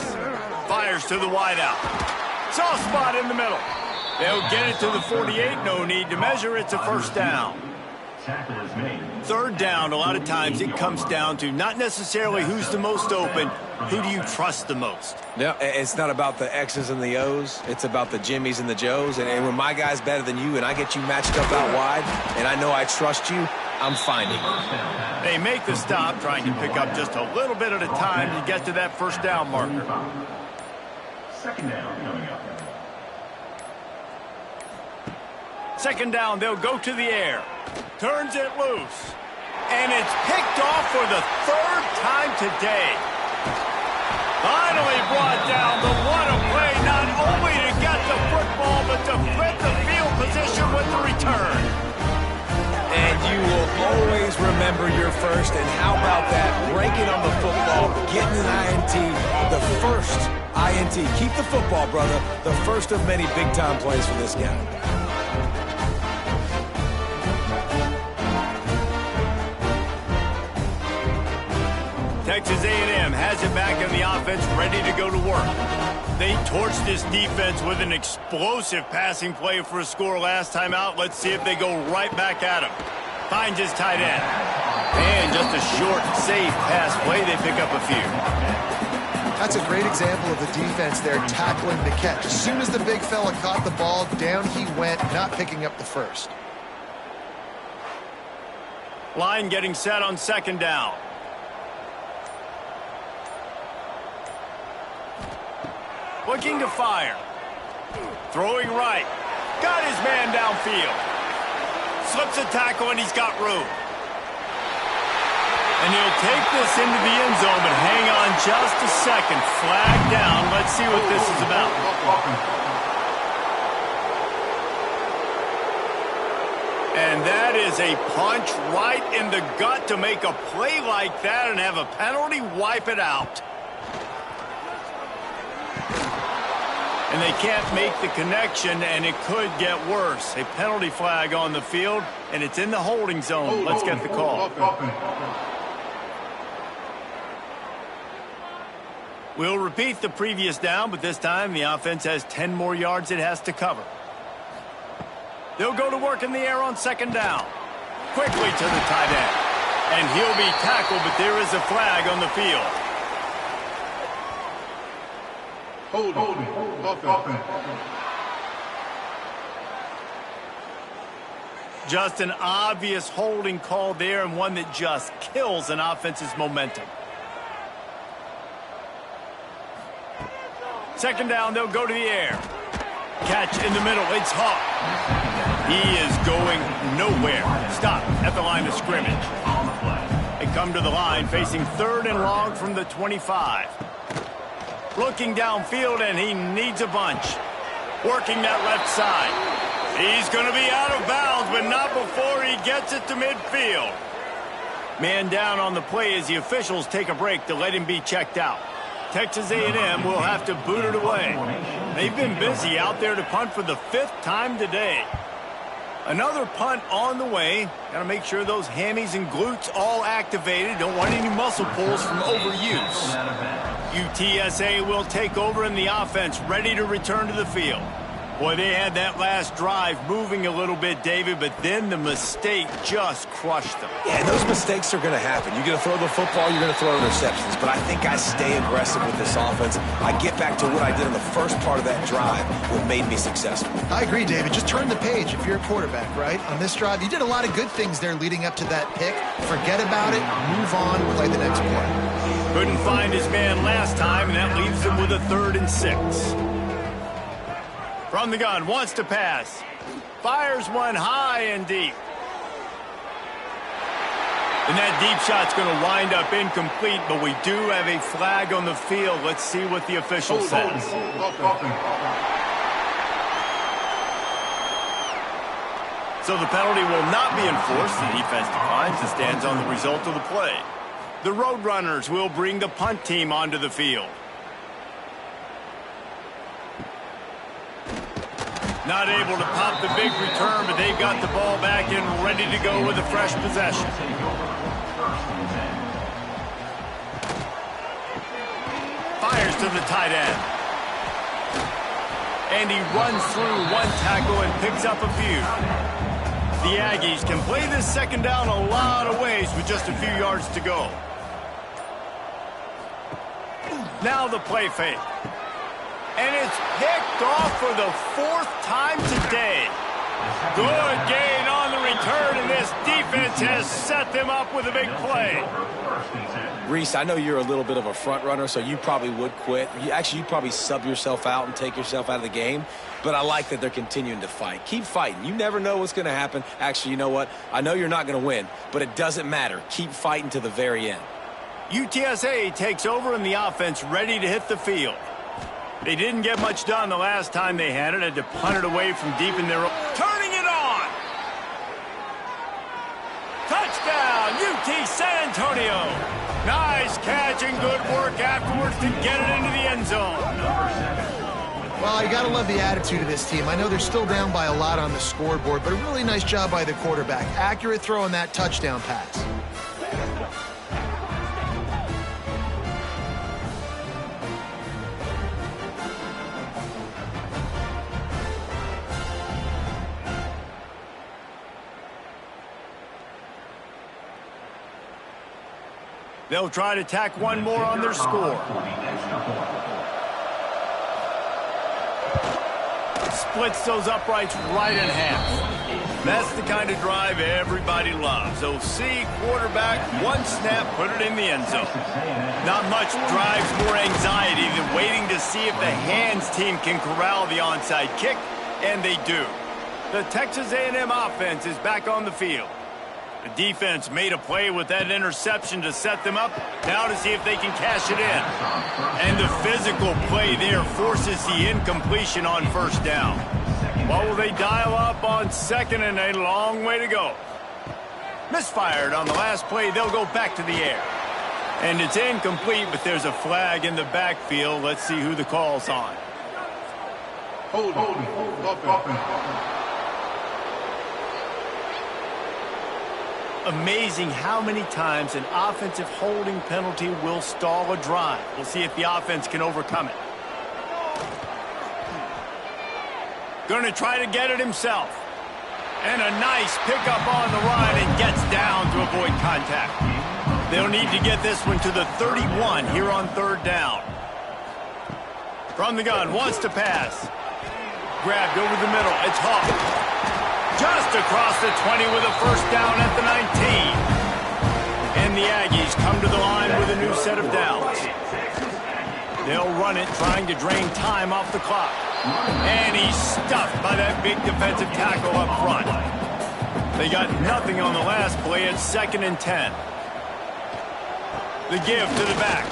Fires to the wideout. Soft spot in the middle. They'll get it to the 48. No need to measure. It's a first down. Third down, a lot of times it comes down to not necessarily who's the most open. Who do you trust the most? No, it's not about the X's and the O's. It's about the Jimmies and the Joes. And when my guy's better than you and I get you matched up out wide and I know I trust you, I'm finding it. They make the stop, trying to pick up just a little bit at a time to get to that first down marker. Second down coming up. Second down, they'll go to the air. Turns it loose. And it's picked off for the third time today. Finally brought down, but what a play, not only to get the football, but to flip the field position with the return. And you will always remember your first. And how about that? Breaking on the football, getting an INT, the first INT. Keep the football, brother. The first of many big-time plays for this guy. Texas A&M has it back on the offense, ready to go to work. They torched this defense with an explosive passing play for a score last time out. Let's see if they go right back at him. Finds his tight end. And just a short, safe pass play. They pick up a few. That's a great example of the defense there tackling the catch. As soon as the big fella caught the ball, down he went, not picking up the first. Line getting set on second down. Looking to fire. Throwing right. Got his man downfield. Slips a tackle and he's got room. And he'll take this into the end zone, but hang just a second. Flag down. Let's see what this is about. And that is a punch right in the gut to make a play like that and have a penalty wipe it out. And they can't make the connection, and it could get worse. A penalty flag on the field, and it's in the holding zone. Let's get the call. We'll repeat the previous down, but this time the offense has 10 more yards it has to cover. They'll go to work in the air on second down. Quickly to the tight end. And he'll be tackled, but there is a flag on the field. Just an obvious holding call there, and one that just kills an offense's momentum. Second down, they'll go to the air. Catch in the middle, it's Hawk. He is going nowhere. Stop at the line of scrimmage. They come to the line, facing 3rd and long from the 25. Looking downfield, and he needs a bunch. Working that left side. He's going to be out of bounds, but not before he gets it to midfield. Man down on the play as the officials take a break to let him be checked out. Texas A&M will have to boot it away. They've been busy out there to punt for the 5th time today. Another punt on the way. Got to make sure those hammies and glutes all activated. Don't want any muscle pulls from overuse. UTSA will take over in the offense, ready to return to the field. Boy, they had that last drive moving a little bit, David, but then the mistake just crushed them. Yeah, those mistakes are going to happen. You're going to throw the football, you're going to throw interceptions, but I think I stay aggressive with this offense. I get back to what I did in the first part of that drive, what made me successful. I agree, David. Just turn the page if you're a quarterback, right? On this drive, you did a lot of good things there leading up to that pick. Forget about it, move on, play the next play. Couldn't find his man last time, and that leaves him with a 3rd and 6. From the gun, wants to pass. Fires one high and deep. And that deep shot's going to wind up incomplete, but we do have a flag on the field. Let's see what the official says. So the penalty will not be enforced. The defense declines and stands on the result of the play. The Roadrunners will bring the punt team onto the field. Not able to pop the big return, but they've got the ball back and ready to go with a fresh possession. Fires to the tight end. And he runs through one tackle and picks up a few. The Aggies can play this second down a lot of ways with just a few yards to go. Now the play fake. And it's picked off for the 4th time today. Good gain on the return, and this defense has set them up with a big play. Reese, I know you're a little bit of a front runner, so you probably would quit. You'd probably sub yourself out and take yourself out of the game. But I like that they're continuing to fight. Keep fighting. You never know what's going to happen. Actually, you know what? I know you're not going to win, but it doesn't matter. Keep fighting to the very end. UTSA takes over in the offense, ready to hit the field. They didn't get much done the last time they had it. Had to punt it away from deep in their own. Turning it on! Touchdown, UT San Antonio! Nice catch and good work afterwards to get it into the end zone. Well, you got to love the attitude of this team. I know they're still down by a lot on the scoreboard, but a really nice job by the quarterback. Accurate throw on that touchdown pass. They'll try to tack one more on their score. Splits those uprights right in half. That's the kind of drive everybody loves. OC, quarterback, one snap, put it in the end zone. Not much drives more anxiety than waiting to see if the hands team can corral the onside kick, and they do. The Texas A&M offense is back on the field. The defense made a play with that interception to set them up. Now to see if they can cash it in. And the physical play there forces the incompletion on first down. What will they dial up on second and a long way to go? Misfired on the last play. They'll go back to the air. And it's incomplete, but there's a flag in the backfield. Let's see who the call's on. Hold. Amazing how many times an offensive holding penalty will stall a drive. We'll see if the offense can overcome it. Going to try to get it himself. And a nice pickup on the run and gets down to avoid contact. They'll need to get this one to the 31 here on third down. From the gun, wants to pass. Grabbed over the middle. It's Hawk. Just across the 20 with a first down at the 19. And the Aggies come to the line with a new set of downs. They'll run it, trying to drain time off the clock. And he's stuffed by that big defensive tackle up front. They got nothing on the last play. It's 2nd and 10. The give to the back.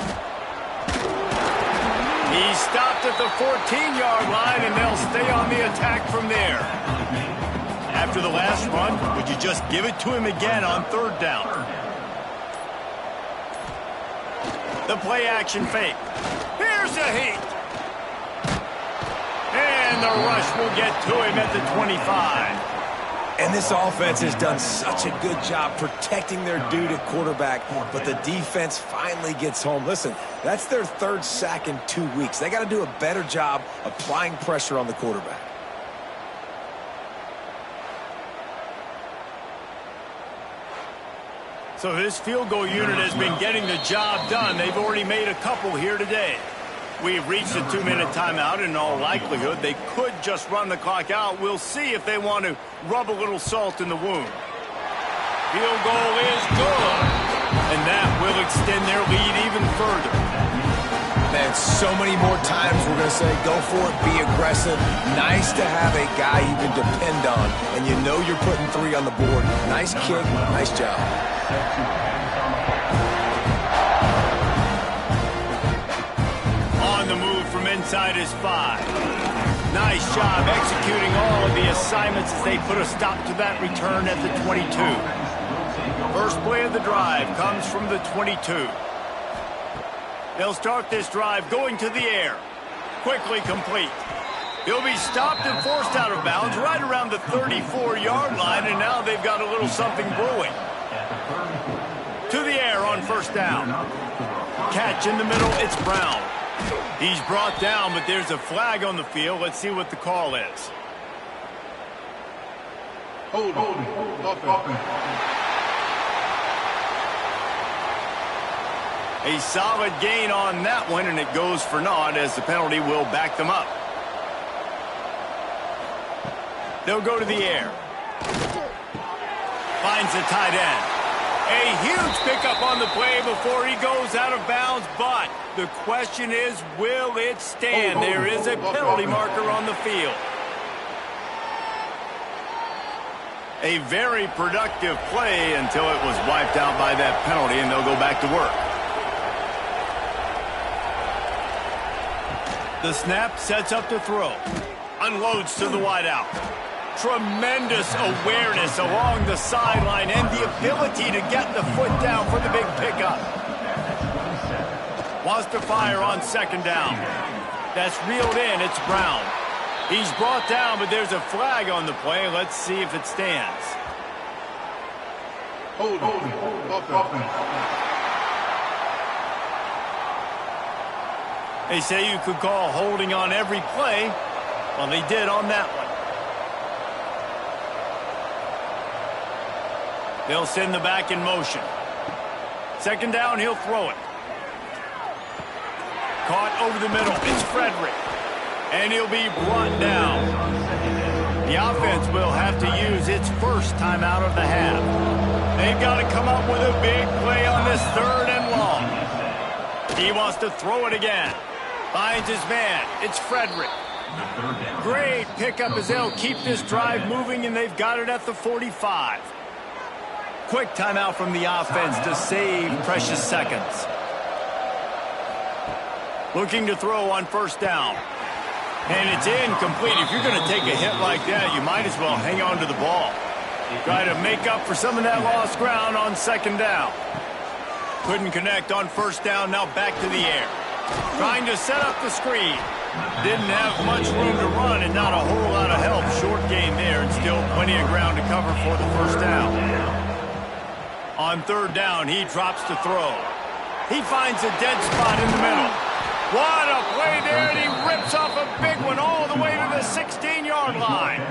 He's stopped at the 14-yard line, and they'll stay on the attack from there. After the last run, would you just give it to him again on third down? The play action fake. Here's a heat. And the rush will get to him at the 25. And this offense has done such a good job protecting their dude at quarterback, but the defense finally gets home. Listen, that's their 3rd sack in 2 weeks. They got to do a better job applying pressure on the quarterback. So this field goal unit has been getting the job done. They've already made a couple here today. We've reached a 2-minute timeout. In all likelihood, they could just run the clock out. We'll see if they want to rub a little salt in the wound. Field goal is good. And that will extend their lead even further. Man, so many more times we're going to say, go for it, be aggressive. Nice to have a guy you can depend on, and you know you're putting 3 on the board. Nice kick, nice job. On the move from inside his 5. Nice job executing all of the assignments as they put a stop to that return at the 22. First play of the drive comes from the 22. They'll start this drive going to the air. Quickly complete. He'll be stopped and forced out of bounds right around the 34-yard line, and now they've got a little something brewing. To the air on first down. Catch in the middle, it's Brown. He's brought down, but there's a flag on the field. Let's see what the call is. Hold. A solid gain on that one, and it goes for naught as the penalty will back them up. They'll go to the air. Finds the tight end. A huge pickup on the play before he goes out of bounds, but the question is, will it stand? There is a penalty marker on the field. A very productive play until it was wiped out by that penalty, and they'll go back to work. The snap sets up to throw. Unloads to the wideout. Tremendous awareness along the sideline and the ability to get the foot down for the big pickup. Wants to fire on second down. That's reeled in. It's Brown. He's brought down, but there's a flag on the play. Let's see if it stands. Hold. They say you could call holding on every play. Well, they did on that one. They'll send the back in motion. Second down, he'll throw it. Caught over the middle. It's Frederick. And he'll be brought down. The offense will have to use its first timeout of the half. They've got to come up with a big play on this 3rd and long. He wants to throw it again. Finds his man. It's Frederick. Great pickup as they'll keep this drive moving, and they've got it at the 45. Quick timeout from the offense to save precious seconds. Looking to throw on first down. And it's incomplete. If you're going to take a hit like that, you might as well hang on to the ball. Try to make up for some of that lost ground on second down. Couldn't connect on first down, now back to the air. Trying to set up the screen. Didn't have much room to run and not a whole lot of help. Short gain there and still plenty of ground to cover for the first down. On third down, he drops to throw. He finds a dead spot in the middle. What a play there, and he rips off a big one all the way to the 16-yard line.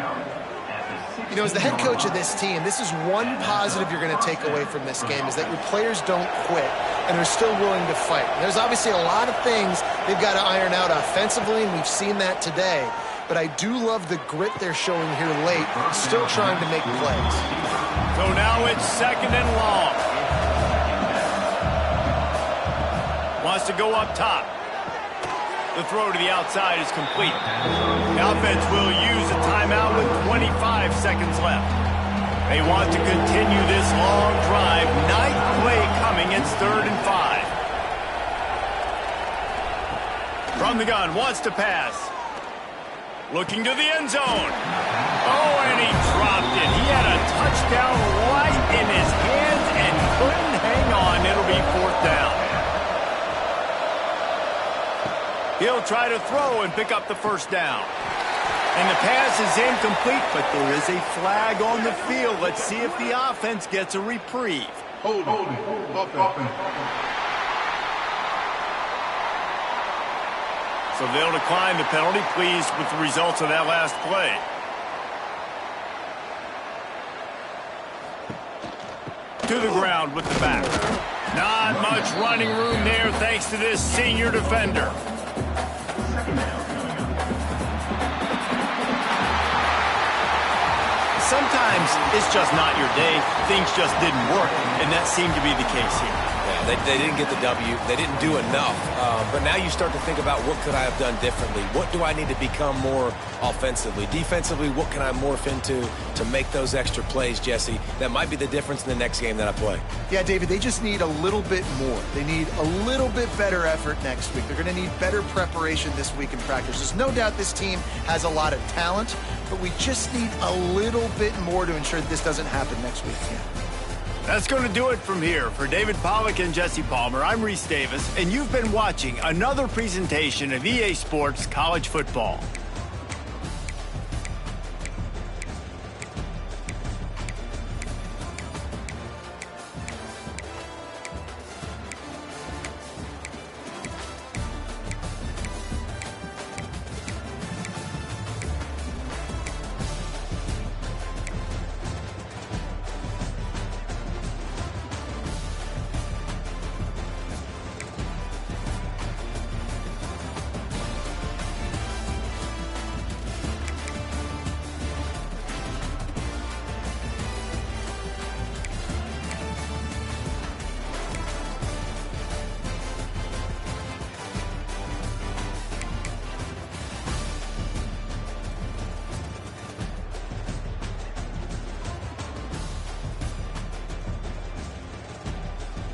You know, as the head coach of this team, this is one positive you're going to take away from this game, is that your players don't quit and are still willing to fight. And there's obviously a lot of things they've got to iron out offensively, and we've seen that today. But I do love the grit they're showing here late, still trying to make plays. So now it's second and long. Wants to go up top. The throw to the outside is complete. The offense will use a timeout with 25 seconds left. They want to continue this long drive. Ninth play coming. It's 3rd and 5. From the gun, wants to pass. Looking to the end zone. Oh, and he dropped it. He had a touchdown right in his hands and couldn't hang on. It'll be 4th down. He'll try to throw and pick up the first down. And the pass is incomplete, but there is a flag on the field. Let's see if the offense gets a reprieve. Hold it. So they'll decline the penalty, pleased with the results of that last play. To the ground with the back. Not much running room there thanks to this senior defender. Sometimes it's just not your day. Things just didn't work, and that seemed to be the case here. Yeah, they didn't get the W. They didn't do enough. But now you start to think about, what could I have done differently? What do I need to become more offensively? Defensively, what can I morph into to make those extra plays, Jesse? That might be the difference in the next game that I play. Yeah, David, they just need a little bit more. They need a little bit better effort next week. They're going to need better preparation this week in practice. There's no doubt this team has a lot of talent, but we just need a little bit more to ensure that this doesn't happen next week again. That's going to do it from here. For David Pollack and Jesse Palmer, I'm Reese Davis, and you've been watching another presentation of EA Sports College Football.